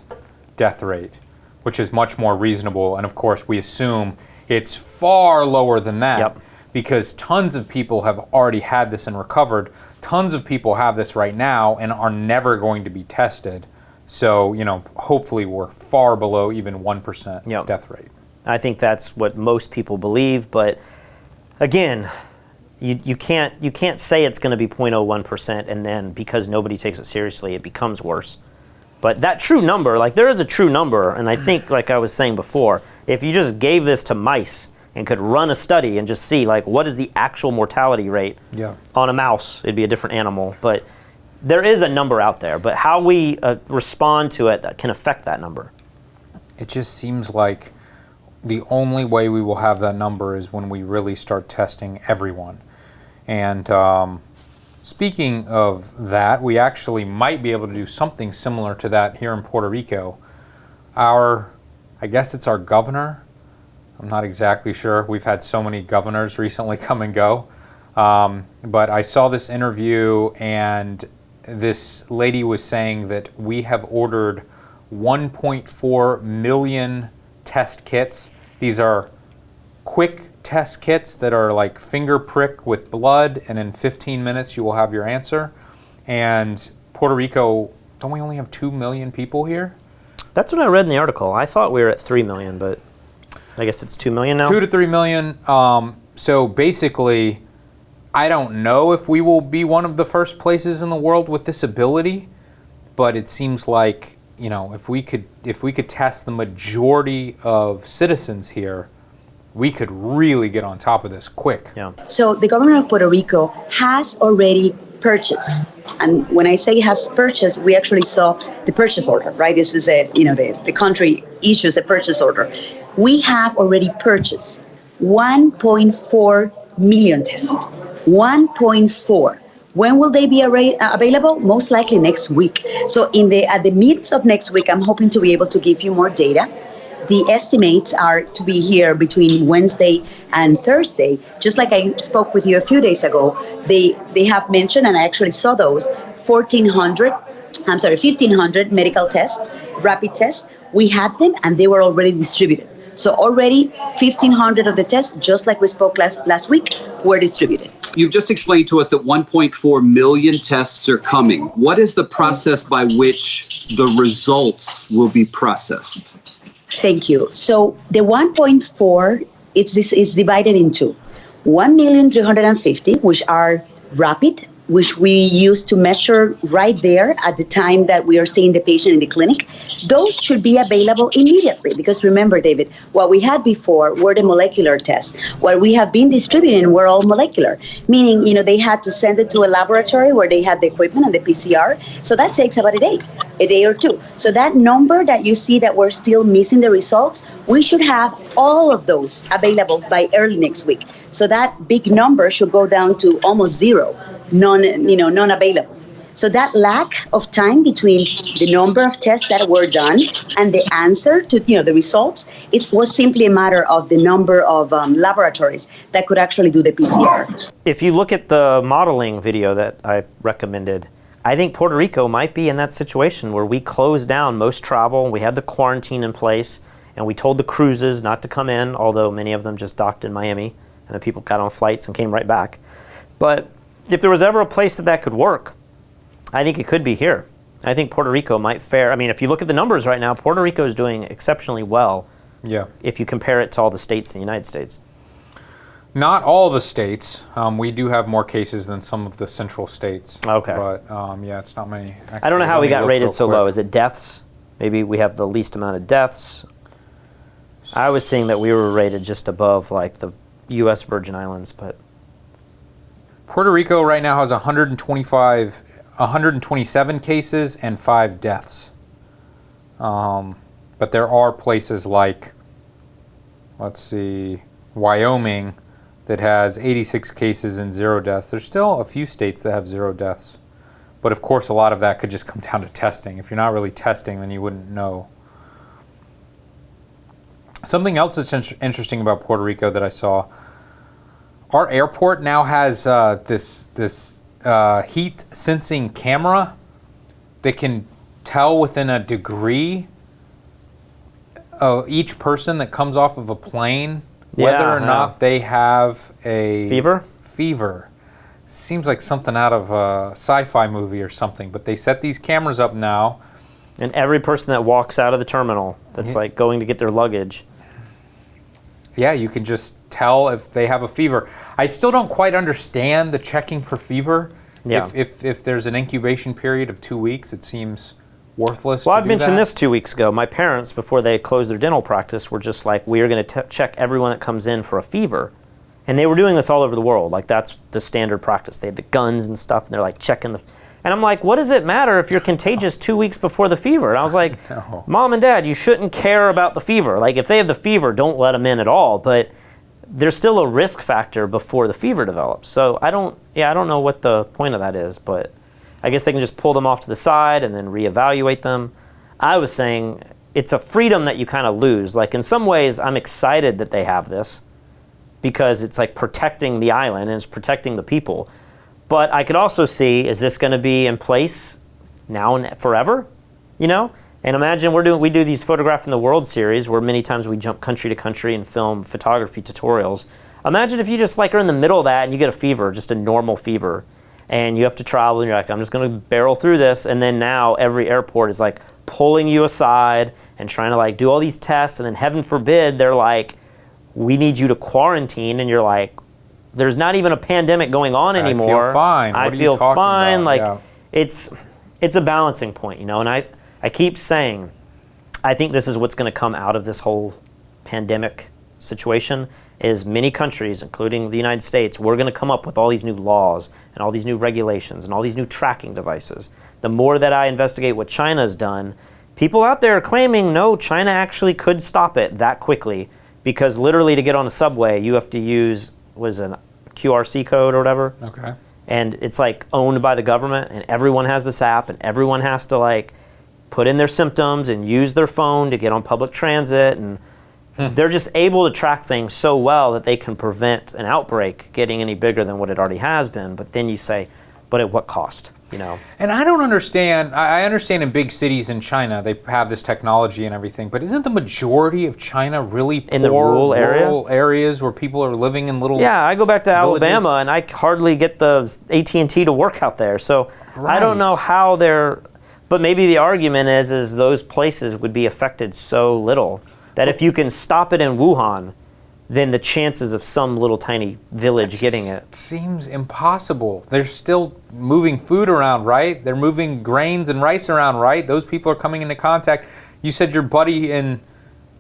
death rate, which is much more reasonable. And of course, we assume it's far lower than that because tons of people have already had this and recovered. Tons of people have this right now and are never going to be tested. So, you know, hopefully we're far below even 1% death rate. I think that's what most people believe, but again, you can't say it's going to be 0.01% and then because nobody takes it seriously, it becomes worse. But that true number, like there is a true number, and I think, like I was saying before, if you just gave this to mice and could run a study and just see like what is the actual mortality rate on a mouse. It'd be a different animal, but there is a number out there. But how we respond to it can affect that number. It just seems like the only way we will have that number is when we really start testing everyone. And speaking of that, we actually might be able to do something similar to that here in Puerto Rico. I guess it's our governor. I'm not exactly sure. We've had so many governors recently come and go. But I saw this interview, and this lady was saying that we have ordered 1.4 million test kits. These are quick test kits that are like finger prick with blood, and in 15 minutes you will have your answer. And Puerto Rico, don't we only have 2 million people here? That's what I read in the article. I thought we were at 3 million, but I guess it's 2 million now? 2 to 3 million. So basically, I don't know if we will be one of the first places in the world with this ability, but it seems like, you know, if we could test the majority of citizens here, we could really get on top of this quick. Yeah. So the government of Puerto Rico has already purchased. And when I say has purchased, we actually saw the purchase order, right? This is the country issues a purchase order. We have already purchased 1.4 million tests. 1.4. When will they be available? Most likely next week. So at the midst of next week, I'm hoping to be able to give you more data. The estimates are to be here between Wednesday and Thursday. Just like I spoke with you a few days ago, they have mentioned, and I actually saw those, 1,500 medical tests, rapid tests. We had them, and they were already distributed. So already 1,500 of the tests, just like we spoke last week, were distributed. You've just explained to us that 1.4 million tests are coming. What is the process by which the results will be processed? Thank you. So the 1.4 is divided into 1,350,000, which are rapid, which we use to measure right there at the time that we are seeing the patient in the clinic. Those should be available immediately, because remember, David, what we had before were the molecular tests. What we have been distributing were all molecular, meaning, they had to send it to a laboratory where they had the equipment and the PCR. So that takes about a day or two. So that number that you see that we're still missing the results, we should have all of those available by early next week. So that big number should go down to almost zero, non-available. So that lack of time between the number of tests that were done and the answer to the results, it was simply a matter of the number of laboratories that could actually do the PCR. If you look at the modeling video that I recommended, I think Puerto Rico might be in that situation where we closed down most travel, we had the quarantine in place, and we told the cruises not to come in, although many of them just docked in Miami, and the people got on flights and came right back. But if there was ever a place that could work, I think it could be here. I think Puerto Rico might fare. I mean, if you look at the numbers right now, Puerto Rico is doing exceptionally well. Yeah. If you compare it to all the states in the United States. Not all the states. We do have more cases than some of the central states. Okay. But it's not many. Actually, I don't know how we got rated so low. quick. Is it deaths? Maybe we have the least amount of deaths. I was seeing that we were rated just above like the U.S. Virgin Islands, but Puerto Rico right now has 127 cases and 5 deaths. But there are places like, let's see, Wyoming that has 86 cases and 0 deaths. There's still a few states that have 0 deaths. But of course, a lot of that could just come down to testing. If you're not really testing, then you wouldn't know. Something else that's interesting about Puerto Rico that I saw, our airport now has this heat sensing camera that can tell within a degree of each person that comes off of a plane whether or not they have a fever. Seems like something out of a sci-fi movie or something, but they set these cameras up now. And every person that walks out of the terminal that's like going to get their luggage. Yeah, you can just tell if they have a fever. I still don't quite understand the checking for fever. Yeah. If there's an incubation period of 2 weeks, it seems worthless? Well, to I do mentioned that? this 2 weeks ago. My parents, before they closed their dental practice, were just like, we are going to check everyone that comes in for a fever. And they were doing this all over the world. Like, that's the standard practice. They had the guns and stuff, and they're like checking the... And I'm like, what does it matter if you're contagious 2 weeks before the fever? And I was like, No. Mom and Dad, you shouldn't care about the fever. Like, if they have the fever, don't let them in at all. But there's still a risk factor before the fever develops. So I don't know what the point of that is, but I guess they can just pull them off to the side and then reevaluate them. I was saying it's a freedom that you kind of lose. Like, in some ways, I'm excited that they have this because it's like protecting the island and it's protecting the people. But I could also see, is this going to be in place now and forever? You know? And imagine we do these Photographing the World series where many times we jump country to country and film photography tutorials. Imagine if you just like are in the middle of that and you get a fever, just a normal fever, and you have to travel and you're like, I'm just going to barrel through this. And then now every airport is like pulling you aside and trying to like do all these tests. And then heaven forbid, they're like, we need you to quarantine. And you're like, there's not even a pandemic going on anymore. I feel fine. I What are you feel talking fine. about? Like, Yeah. it's a balancing point, you know. And I keep saying, I think this is what's going to come out of this whole pandemic situation is many countries, including the United States, we're going to come up with all these new laws and all these new regulations and all these new tracking devices. The more that I investigate what China's done, people out there are claiming, no, China actually could stop it that quickly because literally to get on a subway, you have to use, a QRC code or whatever. Okay. And it's like owned by the government and everyone has this app and everyone has to like put in their symptoms and use their phone to get on public transit, and they're just able to track things so well that they can prevent an outbreak getting any bigger than what it already has been. But then you say, but at what cost, you know? And I don't understand. I understand in big cities in China they have this technology and everything, but isn't the majority of China really poor, In the rural areas where people are living in little? Yeah, I go back to villages? Alabama and I hardly get the AT&T to work out there. So I don't know how they're, but maybe the argument is those places would be affected so little that if you can stop it in Wuhan, then the chances of some little tiny village getting it. Seems impossible. They're still moving food around, right? They're moving grains and rice around, right? Those people are coming into contact. You said your buddy in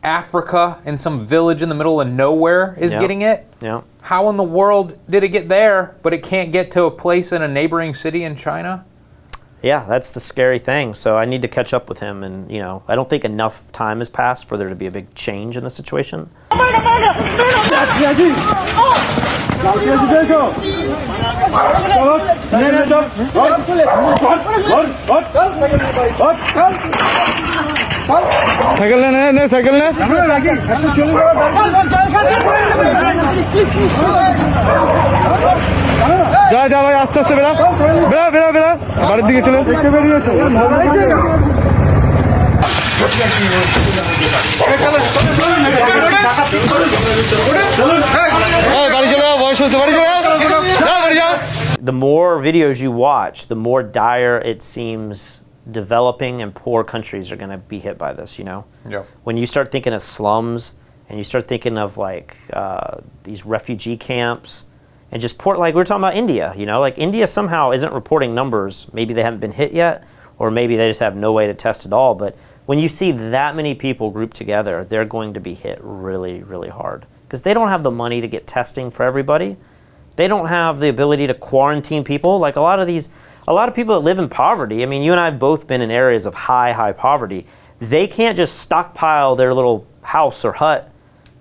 Africa in some village in the middle of nowhere is getting it? Yeah. How in the world did it get there, but it can't get to a place in a neighboring city in China? Yeah, that's the scary thing. So I need to catch up with him, and you know, I don't think enough time has passed for there to be a big change in the situation. The more videos you watch, the more dire it seems developing and poor countries are going to be hit by this, you know? Yeah. When you start thinking of slums and you start thinking of like these refugee camps and just like we were talking about India, you know, like India somehow isn't reporting numbers. Maybe they haven't been hit yet, or maybe they just have no way to test at all. But when you see that many people grouped together, they're going to be hit really, really hard because they don't have the money to get testing for everybody. They don't have the ability to quarantine people. Like a lot of people that live in poverty, I mean, you and I have both been in areas of high poverty. They can't just stockpile their little house or hut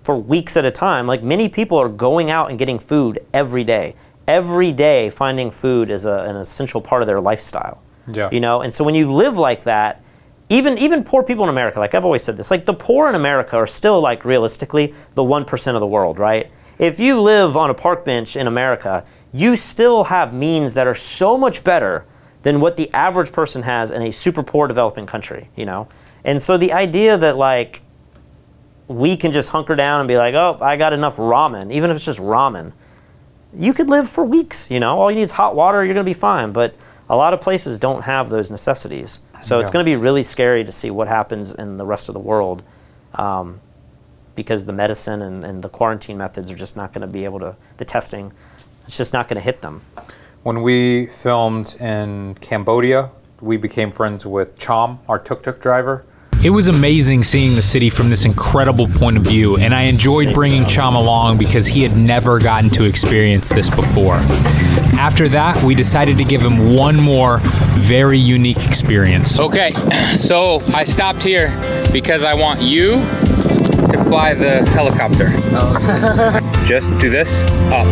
for weeks at a time. Like many people are going out and getting food every day. Every day finding food is an essential part of their lifestyle. Yeah. You know, and so when you live like that, even poor people in America, like I've always said this, like the poor in America are still like realistically the 1% of the world, right? If you live on a park bench in America, you still have means that are so much better than what the average person has in a super poor developing country, you know? And so the idea that like we can just hunker down and be like, oh, I got enough ramen, even if it's just ramen, you could live for weeks, you know? All you need is hot water, you're gonna be fine. But a lot of places don't have those necessities. So it's gonna be really scary to see what happens in the rest of the world because the medicine and the quarantine methods are just not gonna be able to, the testing, it's just not gonna hit them. When we filmed in Cambodia, we became friends with Chom, our tuk-tuk driver. It was amazing seeing the city from this incredible point of view, and I enjoyed bringing Chom along because he had never gotten to experience this before. After that, we decided to give him one more very unique experience. Okay, so I stopped here because I want you to fly the helicopter. Oh. Just do this, up.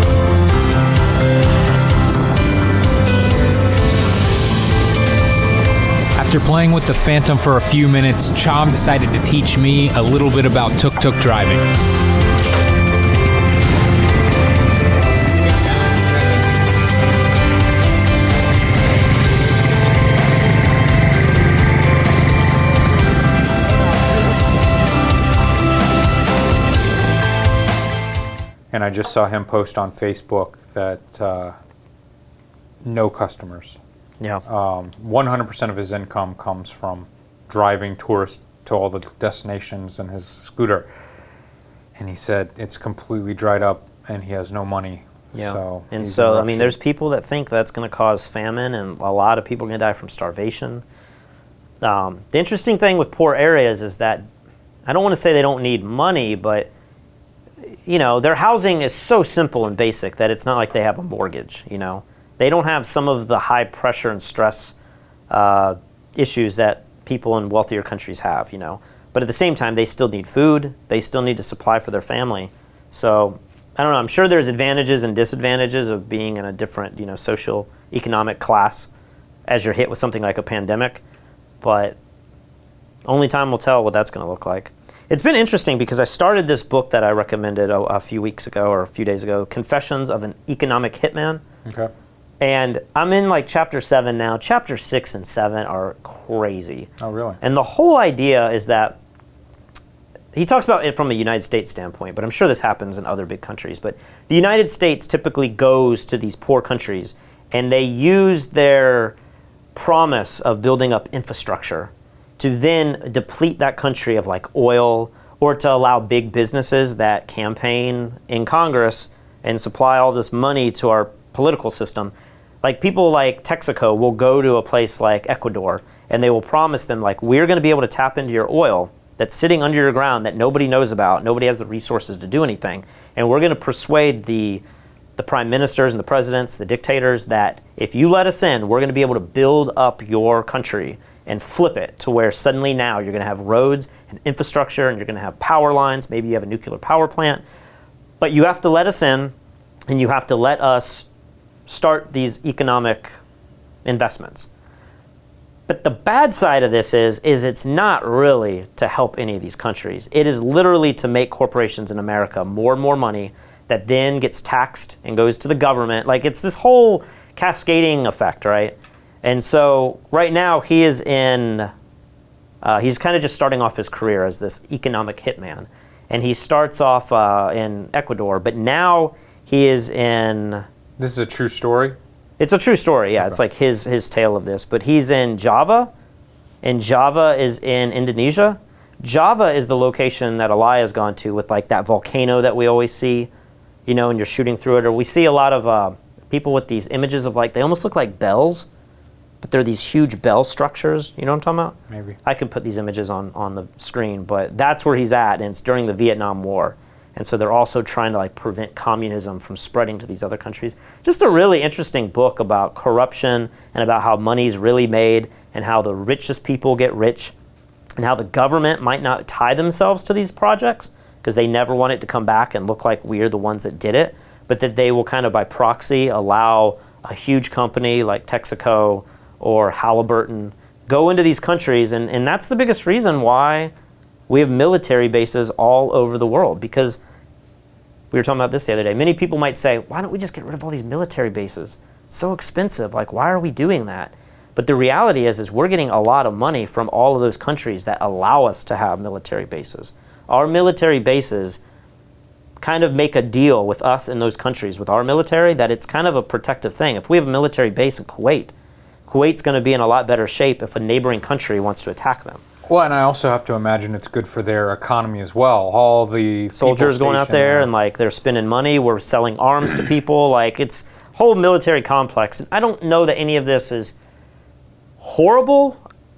After playing with the Phantom for a few minutes, Chom decided to teach me a little bit about tuk-tuk driving. And I just saw him post on Facebook that no customers. Yeah. 100% of his income comes from driving tourists to all the destinations in his scooter. And he said it's completely dried up and he has no money. Yeah. So and so, I mean, there's people that think that's going to cause famine, and a lot of people are going to die from starvation. The interesting thing with poor areas is that I don't want to say they don't need money, but you know, their housing is so simple and basic that it's not like they have a mortgage, you know. They don't have some of the high pressure and stress issues that people in wealthier countries have, you know. But at the same time, they still need food. They still need to supply for their family. So, I don't know, I'm sure there's advantages and disadvantages of being in a different, you know, social, economic class as you're hit with something like a pandemic. But only time will tell what that's going to look like. It's been interesting because I started this book that I recommended a few weeks ago or a few days ago, Confessions of an Economic Hitman. Okay. And I'm in like chapter 7 now. Chapter 6 and 7 are crazy. Oh, really? And the whole idea is that he talks about it from a United States standpoint, but I'm sure this happens in other big countries. But the United States typically goes to these poor countries and they use their promise of building up infrastructure to then deplete that country of like oil, or to allow big businesses that campaign in Congress and supply all this money to our political system. Like people like Texaco will go to a place like Ecuador and they will promise them like, we're going to be able to tap into your oil that's sitting under your ground that nobody knows about, nobody has the resources to do anything, and we're going to persuade the prime ministers and the presidents, the dictators, that if you let us in, we're going to be able to build up your country and flip it to where suddenly now you're going to have roads and infrastructure and you're going to have power lines, maybe you have a nuclear power plant, but you have to let us in and you have to let us start these economic investments. But the bad side of this is it's not really to help any of these countries. It is literally to make corporations in America more and more money that then gets taxed and goes to the government. Like, it's this whole cascading effect, right? And so right now he is in, he's kind of just starting off his career as this economic hitman. And he starts off in Ecuador, but now he is in... This is a true story? It's a true story, yeah. Okay. It's like his tale of this. But he's in Java, and Java is in Indonesia. Java is the location that Elia's gone to with like that volcano that we always see, you know, and you're shooting through it. Or we see a lot of people with these images of like, they almost look like bells, but they're these huge bell structures. You know what I'm talking about? Maybe. I can put these images on the screen, but that's where he's at, and it's during the Vietnam War. And so they're also trying to like prevent communism from spreading to these other countries. Just a really interesting book about corruption and about how money's really made and how the richest people get rich and how the government might not tie themselves to these projects because they never want it to come back and look like we're the ones that did it, but that they will kind of by proxy allow a huge company like Texaco or Halliburton go into these countries. And that's the biggest reason why we have military bases all over the world, because we were talking about this the other day. Many people might say, why don't we just get rid of all these military bases? It's so expensive. Like, why are we doing that? But the reality is we're getting a lot of money from all of those countries that allow us to have military bases. Our military bases kind of make a deal with us in those countries, with our military, that it's kind of a protective thing. If we have a military base in Kuwait, Kuwait's going to be in a lot better shape if a neighboring country wants to attack them. Well, and I also have to imagine it's good for their economy as well. All the soldiers going out there and like they're spending money. We're selling arms to people. Like, it's a whole military complex. And I don't know that any of this is horrible.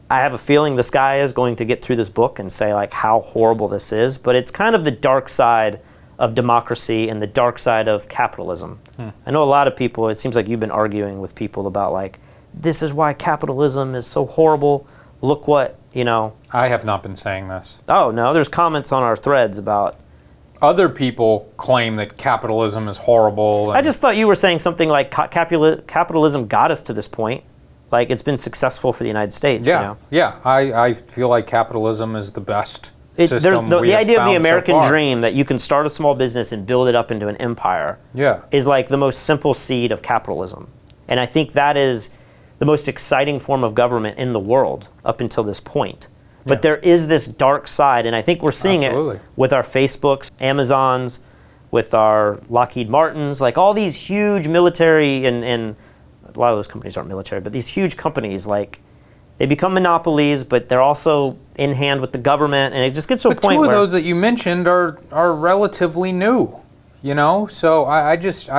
I have a feeling this guy is going to get through this book and say like how horrible this is, but it's kind of the dark side of democracy and the dark side of capitalism. I know a lot of people, it seems like you've been arguing with people about like, this is why capitalism is so horrible. Look what, you know. I have not been saying this. Oh, no, there's comments on our threads about. Other people claim that capitalism is horrible. I just thought you were saying something like capitalism got us to this point. Like it's been successful for the United States. Yeah, you know? yeah. I feel like capitalism is the best system the we have idea of the found so American far. dream that you can start a small business and build it up into an empire is like the most simple seed of capitalism. And I think that is the most exciting form of government in the world up until this point. But there is this dark side, and I think we're seeing it with our Facebooks, Amazons, with our Lockheed Martins, like all these huge military, and a lot of those companies aren't military, but these huge companies, like they become monopolies, but they're also in hand with the government, and it just gets to a point where two of those that you mentioned are relatively new, you know. So I just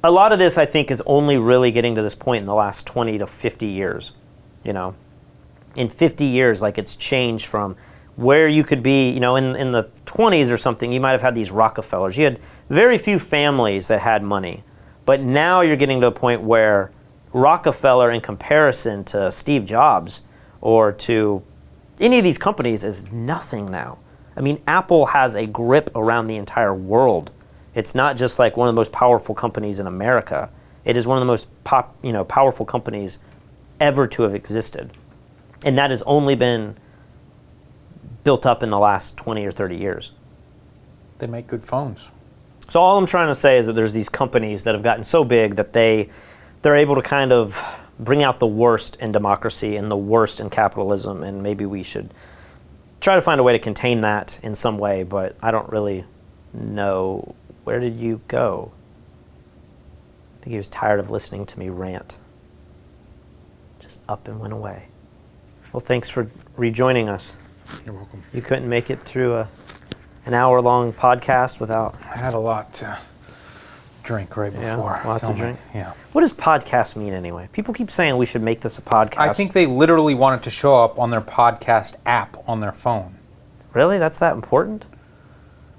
a lot of this I think is only really getting to this point in the last 20 to 50 years, you know. In 50 years, like it's changed from where you could be, you know, in the 20s or something, you might have had these Rockefellers. You had very few families that had money. But now you're getting to a point where Rockefeller in comparison to Steve Jobs or to any of these companies is nothing now. I mean, Apple has a grip around the entire world. It's not just like one of the most powerful companies in America. It is one of the most powerful companies ever to have existed. And that has only been built up in the last 20 or 30 years. They make good phones. So all I'm trying to say is that there's these companies that have gotten so big that they're able to kind of bring out the worst in democracy and the worst in capitalism, and maybe we should try to find a way to contain that in some way, but I don't really know. Where did you go? I think he was tired of listening to me rant. Just up and went away. Well, thanks for rejoining us. You're welcome. You couldn't make it through an hour-long podcast without... I had a lot to drink right before. A lot to drink? Yeah. What does podcast mean anyway? People keep saying we should make this a podcast. I think they literally want it to show up on their podcast app on their phone. Really? That's that important?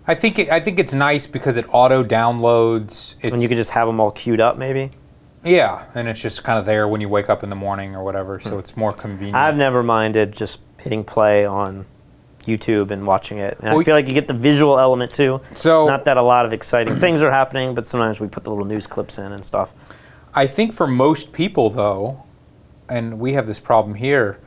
I think it's nice because it auto-downloads. And you can just have them all queued up, maybe? Yeah, and it's just kind of there when you wake up in the morning or whatever, so it's more convenient. I've never minded just hitting play on YouTube and watching it. And I feel like you get the visual element too. So not that a lot of exciting things are happening, but sometimes we put the little news clips in and stuff. I think for most people though, and we have this problem here,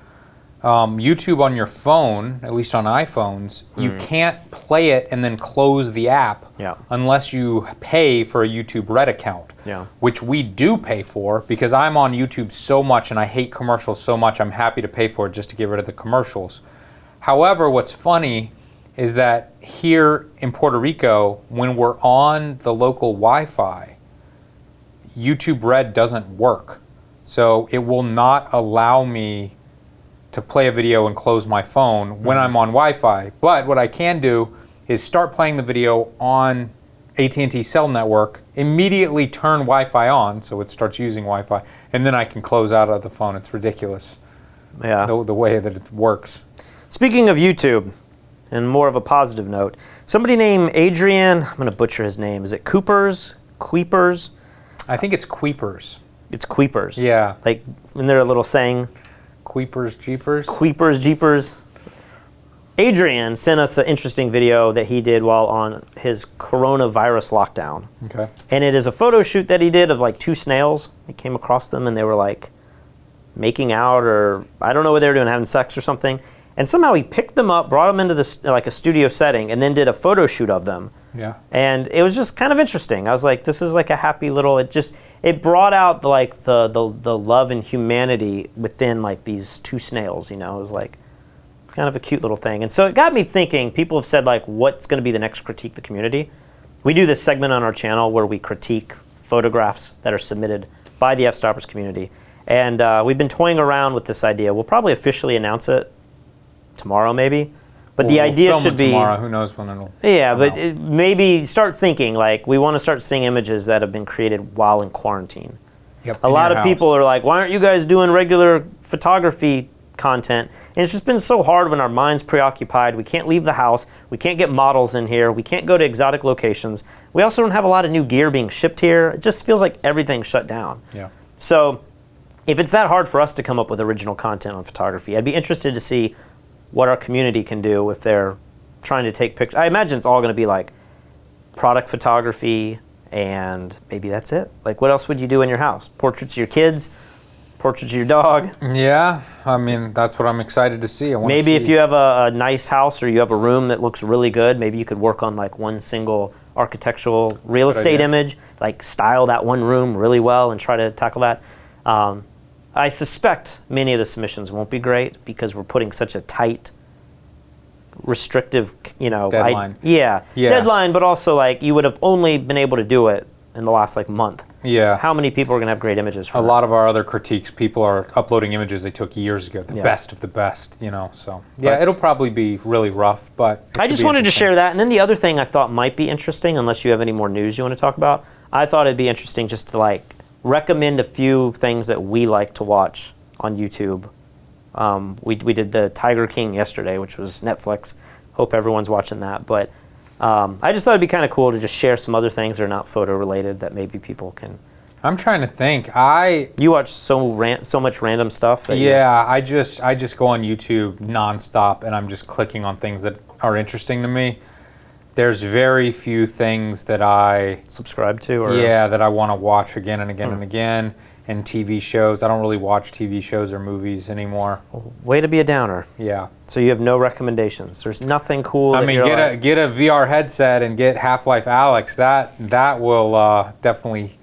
YouTube on your phone, at least on iPhones, you can't play it and then close the app unless you pay for a YouTube Red account, which we do pay for because I'm on YouTube so much and I hate commercials so much, I'm happy to pay for it just to get rid of the commercials. However, what's funny is that here in Puerto Rico, when we're on the local Wi-Fi, YouTube Red doesn't work. So it will not allow me to play a video and close my phone when I'm on Wi-Fi. But what I can do is start playing the video on AT&T cell network, immediately turn Wi-Fi on so it starts using Wi-Fi, and then I can close out of the phone. It's ridiculous, the way that it works. Speaking of YouTube, and more of a positive note, somebody named Adrian, I'm going to butcher his name, is it Kuipers? I think it's Kuipers. It's Kuipers. Yeah. Like, isn't there a little saying? Kuipers, jeepers. Kuipers, jeepers. Adrian sent us an interesting video that he did while on his coronavirus lockdown. Okay. And it is a photo shoot that he did of like two snails. He came across them and they were like making out, or I don't know what they were doing, having sex or something. And somehow he picked them up, brought them into this like a studio setting, and then did a photo shoot of them. Yeah. And it was just kind of interesting. I was like, this is like a happy little, it brought out the love and humanity within like these two snails, you know. It was like kind of a cute little thing. And so it got me thinking, people have said like, what's going to be the next Critique the Community? We do this segment on our channel where we critique photographs that are submitted by the Fstoppers community. And we've been toying around with this idea. We'll probably officially announce it tomorrow maybe. But the idea should be tomorrow. Who knows when it'll. Yeah, but maybe start thinking like we want to start seeing images that have been created while in quarantine, Yep, A lot of people are like, why aren't you guys doing regular photography content? And it's just been so hard when our mind's preoccupied. We can't leave the house. We can't get models in here. We can't go to exotic locations. We also don't have a lot of new gear being shipped here. It just feels like everything's shut down. Yeah. So if it's that hard for us to come up with original content on photography, I'd be interested to see what our community can do if they're trying to take pictures. I imagine it's all going to be like product photography, and maybe that's it. Like, what else would you do in your house? Portraits of your kids, portraits of your dog. Yeah, I mean, that's what I'm excited to see. Maybe if you have a nice house or you have a room that looks really good, maybe you could work on like one single architectural real estate image, like style that one room really well and try to tackle that. I suspect many of the submissions won't be great because we're putting such a tight, restrictive, deadline. Deadline, but also like you would have only been able to do it in the last like month. Yeah. How many people are going to have great images from A lot of our other critiques, people are uploading images they took years ago, the best of the best, so. Yeah, But- it'll probably be really rough, but I just wanted to share that. And then the other thing I thought might be interesting, unless you have any more news you want to talk about, I thought it'd be interesting just to like recommend a few things that we like to watch on YouTube. We did the Tiger King yesterday, which was Netflix. Hope everyone's watching that. But I just thought it'd be kind of cool to just share some other things that are not photo related that maybe people can. I'm trying to think. You watch so much random stuff. That I just go on YouTube nonstop and I'm just clicking on things that are interesting to me. There's very few things that I subscribe to, or that I want to watch again and again and again. And TV shows, I don't really watch TV shows or movies anymore. Way to be a downer. Yeah. So you have no recommendations. There's nothing cool. I mean, get a VR headset and get Half-Life Alyx. That will definitely.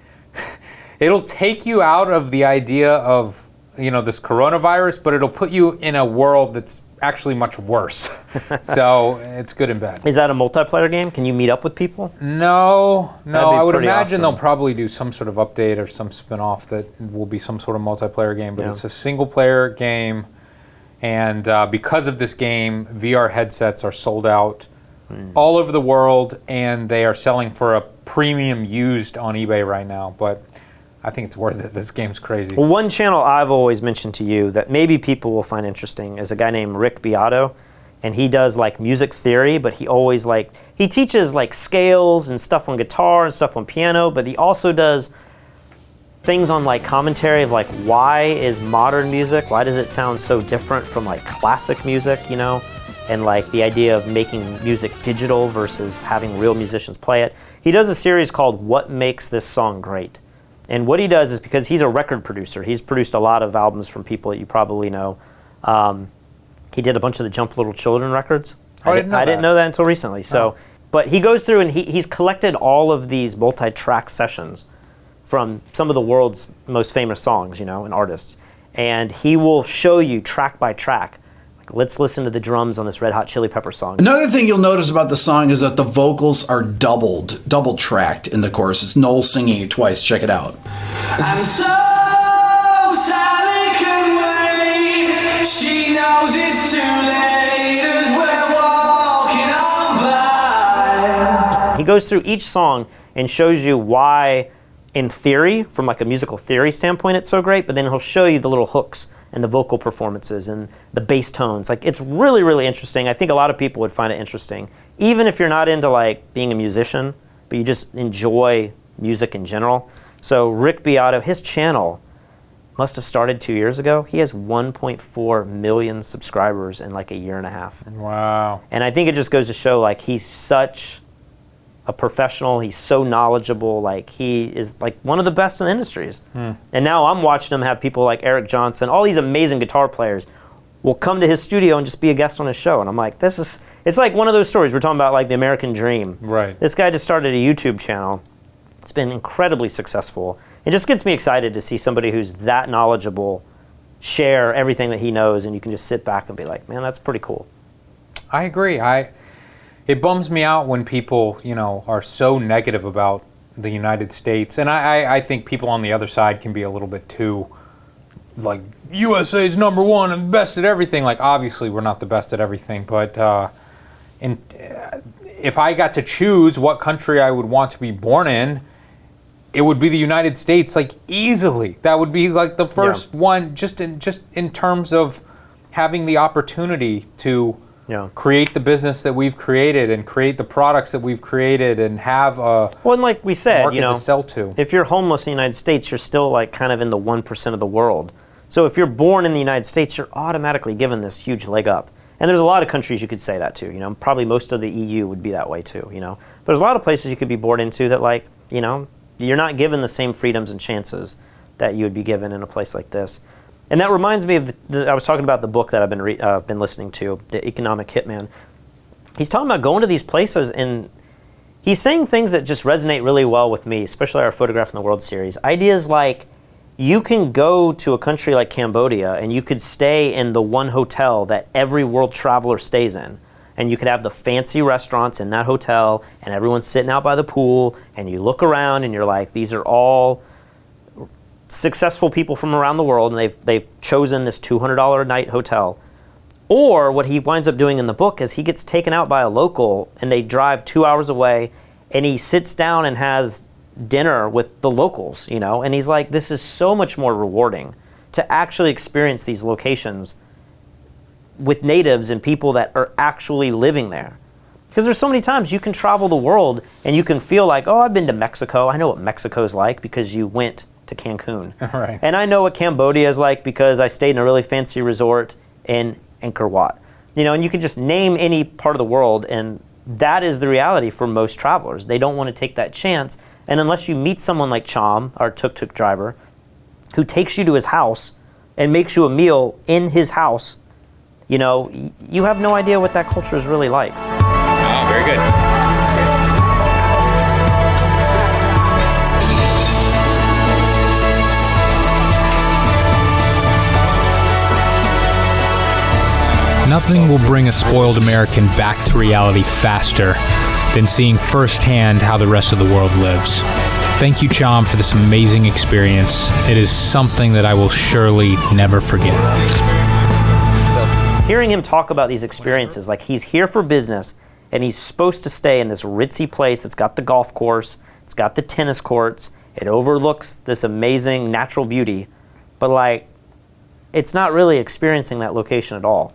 It'll take you out of the idea of this coronavirus, but it'll put you in a world that's actually much worse. So it's good and bad. Is that a multiplayer game? Can you meet up with people? No. I would imagine awesome. they'll probably do some sort of update or some spin-off that will be some sort of multiplayer game, but it's a single-player game, and because of this game, VR headsets are sold out all over the world, and they are selling for a premium used on eBay right now, but I think it's worth it. This game's crazy. Well, one channel I've always mentioned to you that maybe people will find interesting is a guy named Rick Beato, and he does like music theory, but he teaches like scales and stuff on guitar and stuff on piano, but he also does things on like commentary of like why is modern music, why does it sound so different from like classic music, and like the idea of making music digital versus having real musicians play it. He does a series called What Makes This Song Great? And what he does is, because he's a record producer, he's produced a lot of albums from people that you probably know. He did a bunch of the Jump Little Children records. I didn't know that until recently. So, but he goes through and he's collected all of these multi-track sessions from some of the world's most famous songs, and artists. And he will show you track by track. Like, let's listen to the drums on this Red Hot Chili Pepper song. Another thing you'll notice about the song is that the vocals are double tracked in the chorus. It's Noel singing it twice. Check it out. I'm so Sally can wait. She knows it's too late as we're walking on by. He goes through each song and shows you why, in theory, from like a musical theory standpoint, it's so great, but then he'll show you the little hooks and the vocal performances and the bass tones. Like, it's really, really interesting. I think a lot of people would find it interesting, even if you're not into like being a musician, but you just enjoy music in general. So Rick Beato, his channel must have started 2 years ago. He has 1.4 million subscribers in like a year and a half. Wow. And I think it just goes to show like he's such a professional, he's so knowledgeable, like he is like one of the best in the industries. And now I'm watching him have people like Eric Johnson, all these amazing guitar players will come to his studio and just be a guest on his show. And I'm like, it's like one of those stories we're talking about, like the American dream. Right. This guy just started a YouTube channel. It's been incredibly successful. It just gets me excited to see somebody who's that knowledgeable share everything that he knows, and you can just sit back and be like, man, that's pretty cool. I agree. It bums me out when people, are so negative about the United States. And I think people on the other side can be a little bit too, like, USA's number one and best at everything. Like, obviously, we're not the best at everything. But if I got to choose what country I would want to be born in, it would be the United States, like easily. That would be like the first one, just in terms of having the opportunity to create the business that we've created and create the products that we've created and have a well, and like we said, market to sell to. If you're homeless in the United States, you're still like kind of in the 1% of the world. So if you're born in the United States, you're automatically given this huge leg up. And there's a lot of countries you could say that to, you know, probably most of the EU would be that way too, you know. There's a lot of places you could be born into that, like, you know, you're not given the same freedoms and chances that you would be given in a place like this. And that reminds me of I was talking about the book that I've been listening to, The Economic Hitman. He's talking about going to these places, and he's saying things that just resonate really well with me, especially our Photograph in the World series. Ideas like, you can go to a country like Cambodia and you could stay in the one hotel that every world traveler stays in. And you could have the fancy restaurants in that hotel and everyone's sitting out by the pool, and you look around and you're like, these are all successful people from around the world, and they've chosen this $200 a night hotel. Or what he winds up doing in the book is he gets taken out by a local and they drive 2 hours away, and he sits down and has dinner with the locals, you know, and he's like, this is so much more rewarding to actually experience these locations with natives and people that are actually living there. Because there's so many times you can travel the world and you can feel like, oh, I've been to Mexico. I know what Mexico's like because you went to Cancun. Right. And I know what Cambodia is like because I stayed in a really fancy resort in Angkor Wat. You know, and you can just name any part of the world, and that is the reality for most travelers. They don't want to take that chance. And unless you meet someone like Chom, our tuk-tuk driver, who takes you to his house and makes you a meal in his house, you know, you have no idea what that culture is really like. Oh, very good. Nothing will bring a spoiled American back to reality faster than seeing firsthand how the rest of the world lives. Thank you, Chom, for this amazing experience. It is something that I will surely never forget. Hearing him talk about these experiences, like he's here for business and he's supposed to stay in this ritzy place. It's got the golf course, it's got the tennis courts, it overlooks this amazing natural beauty, but like, it's not really experiencing that location at all.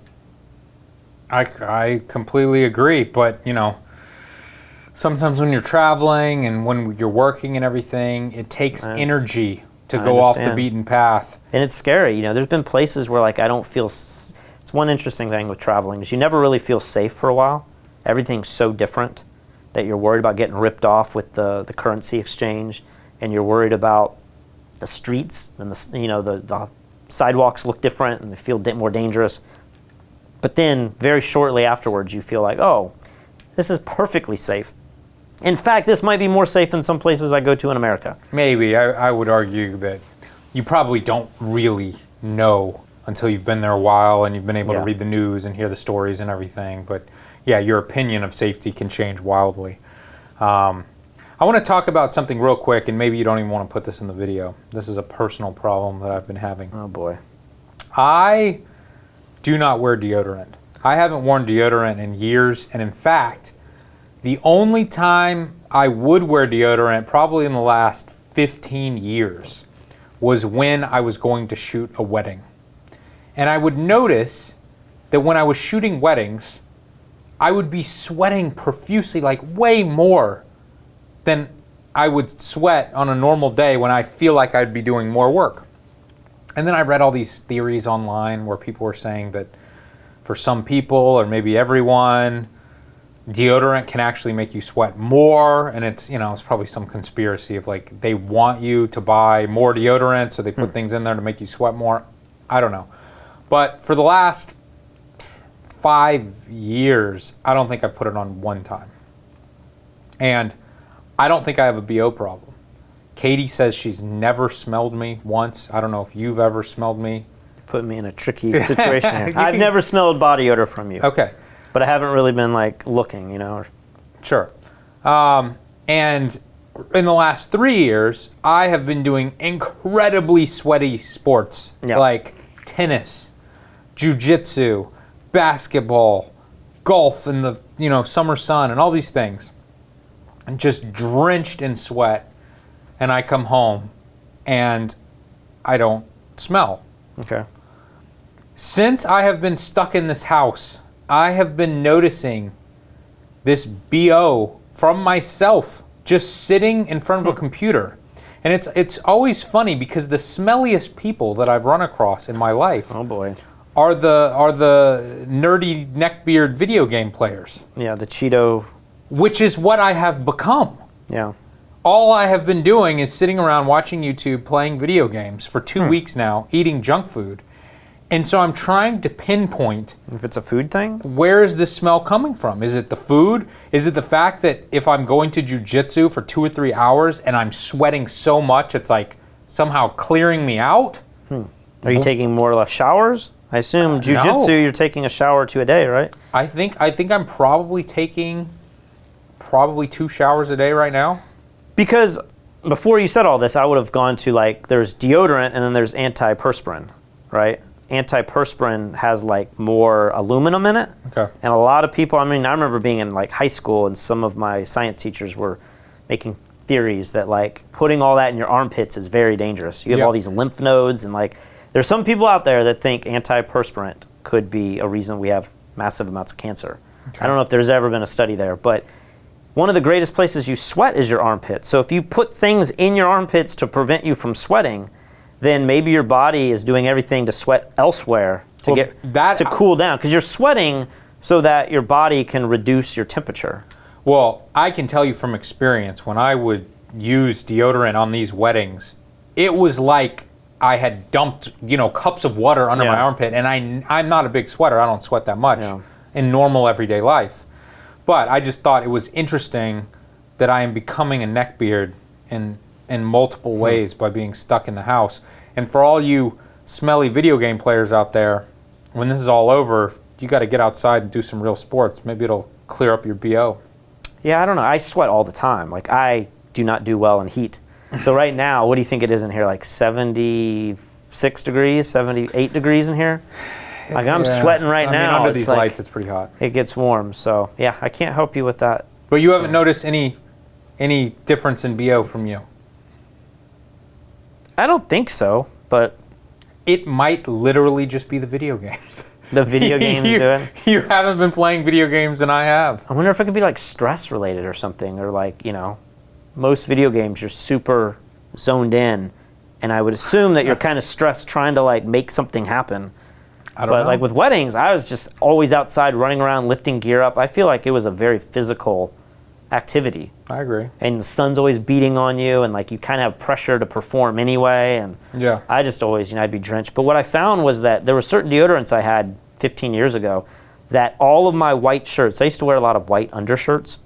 I completely agree, but you know, sometimes when you're traveling and when you're working and everything, it takes energy to go off the beaten path. And it's scary, you know, there's been places where like I don't feel, it's one interesting thing with traveling is you never really feel safe for a while. Everything's so different that you're worried about getting ripped off with the currency exchange, and you're worried about the streets and the, you know, the sidewalks look different and they feel more dangerous. But then very shortly afterwards, you feel like, oh, this is perfectly safe. In fact, this might be more safe than some places I go to in America. Maybe. I would argue that you probably don't really know until you've been there a while and you've been able to read the news and hear the stories and everything. But yeah, your opinion of safety can change wildly. I want to talk about something real quick, and maybe you don't even want to put this in the video. This is a personal problem that I've been having. Oh boy. I do not wear deodorant. I haven't worn deodorant in years, and in fact, the only time I would wear deodorant, probably in the last 15 years, was when I was going to shoot a wedding. And I would notice that when I was shooting weddings, I would be sweating profusely, like way more than I would sweat on a normal day when I feel like I'd be doing more work. And then I read all these theories online where people were saying that for some people, or maybe everyone, deodorant can actually make you sweat more. And it's, you know, it's probably some conspiracy of like they want you to buy more deodorant, so they put things in there to make you sweat more. I don't know. But for the last 5 years, I don't think I've put it on one time. And I don't think I have a BO problem. Katie says she's never smelled me once. I don't know if you've ever smelled me. Put me in a tricky situation here. I've never smelled body odor from you. Okay. But I haven't really been like looking, you know. Sure. And in the last 3 years, I have been doing incredibly sweaty sports like tennis, jiu-jitsu, basketball, golf in the, you know, summer sun and all these things. And just drenched in sweat. and I come home and I don't smell. Okay. Since I have been stuck in this house, I have been noticing this BO from myself just sitting in front of a computer. And it's always funny because the smelliest people that I've run across in my life oh boy, are the nerdy neckbeard video game players. Yeah, the Cheeto. Which is what I have become. Yeah. All I have been doing is sitting around watching YouTube, playing video games for 2 weeks now, eating junk food. And so I'm trying to pinpoint if it's a food thing. Where is this smell coming from? Is it the food? Is it the fact that if I'm going to jiu-jitsu for 2 or 3 hours and I'm sweating so much it's like somehow clearing me out? Are you taking more or less showers? I assume jiu-jitsu no. you're taking a shower or 2 a day, right? I think I'm probably taking 2 showers a day right now. Because before you said all this, I would have gone to like there's deodorant and then there's antiperspirant, right? Antiperspirant has like more aluminum in it. Okay. And a lot of people, I mean, I remember being in like high school and some of my science teachers were making theories that like putting all that in your armpits is very dangerous. You have all these lymph nodes and like there's some people out there that think antiperspirant could be a reason we have massive amounts of cancer. Okay. I don't know if there's ever been a study there, but one of the greatest places you sweat is your armpit. So if you put things in your armpits to prevent you from sweating, then maybe your body is doing everything to sweat elsewhere to cool down. Because you're sweating so that your body can reduce your temperature. Well, I can tell you from experience, when I would use deodorant on these weddings, it was like I had dumped, cups of water under my armpit. And I'm not a big sweater. I don't sweat that much in normal everyday life. But I just thought it was interesting that I am becoming a neckbeard in multiple ways by being stuck in the house. And for all you smelly video game players out there, when this is all over, you got to get outside and do some real sports. Maybe it'll clear up your BO. Yeah, I don't know. I sweat all the time. Like, I do not do well in heat. So right now, what do you think it is in here? Like 76 degrees, 78 degrees in here? Like, I'm sweating right now. Under these lights, it's pretty hot. It gets warm. So, yeah, I can't help you with that. But you haven't noticed any difference in BO from you? I don't think so, but it might literally just be the video games. The video games do it? You haven't been playing video games and I have. I wonder if it could be like stress related or something, or like, most video games you're super zoned in, and I would assume that you're kind of stressed trying to like make something happen. I don't know. Like with weddings, I was just always outside running around lifting gear up. I feel like it was a very physical activity. I agree. And the sun's always beating on you, and like you kind of have pressure to perform anyway. And I just always, I'd be drenched. But what I found was that there were certain deodorants I had 15 years ago that all of my white shirts, I used to wear a lot of white undershirts,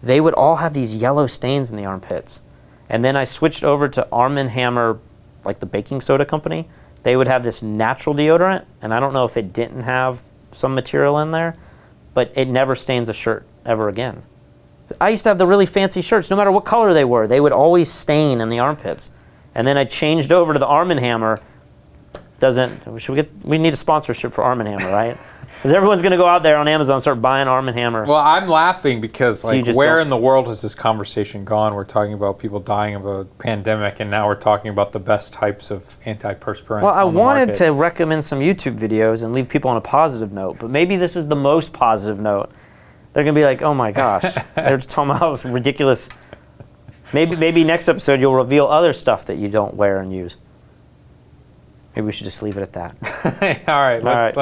they would all have these yellow stains in the armpits. And then I switched over to Arm & Hammer, like the baking soda company. They would have this natural deodorant, and I don't know if it didn't have some material in there, but it never stains a shirt ever again. I used to have the really fancy shirts, no matter what color they were, they would always stain in the armpits. And then I changed over to the Arm & Hammer. We need a sponsorship for Arm & Hammer, right? Because everyone's going to go out there on Amazon and start buying Arm & Hammer. Well, I'm laughing because, where in the world has this conversation gone? We're talking about people dying of a pandemic, and now we're talking about the best types of antiperspirant. Well, I wanted to recommend some YouTube videos and leave people on a positive note, but maybe this is the most positive note. They're going to be like, oh my gosh, they're just talking about this ridiculous. Maybe next episode you'll reveal other stuff that you don't wear and use. Maybe we should just leave it at that. All right.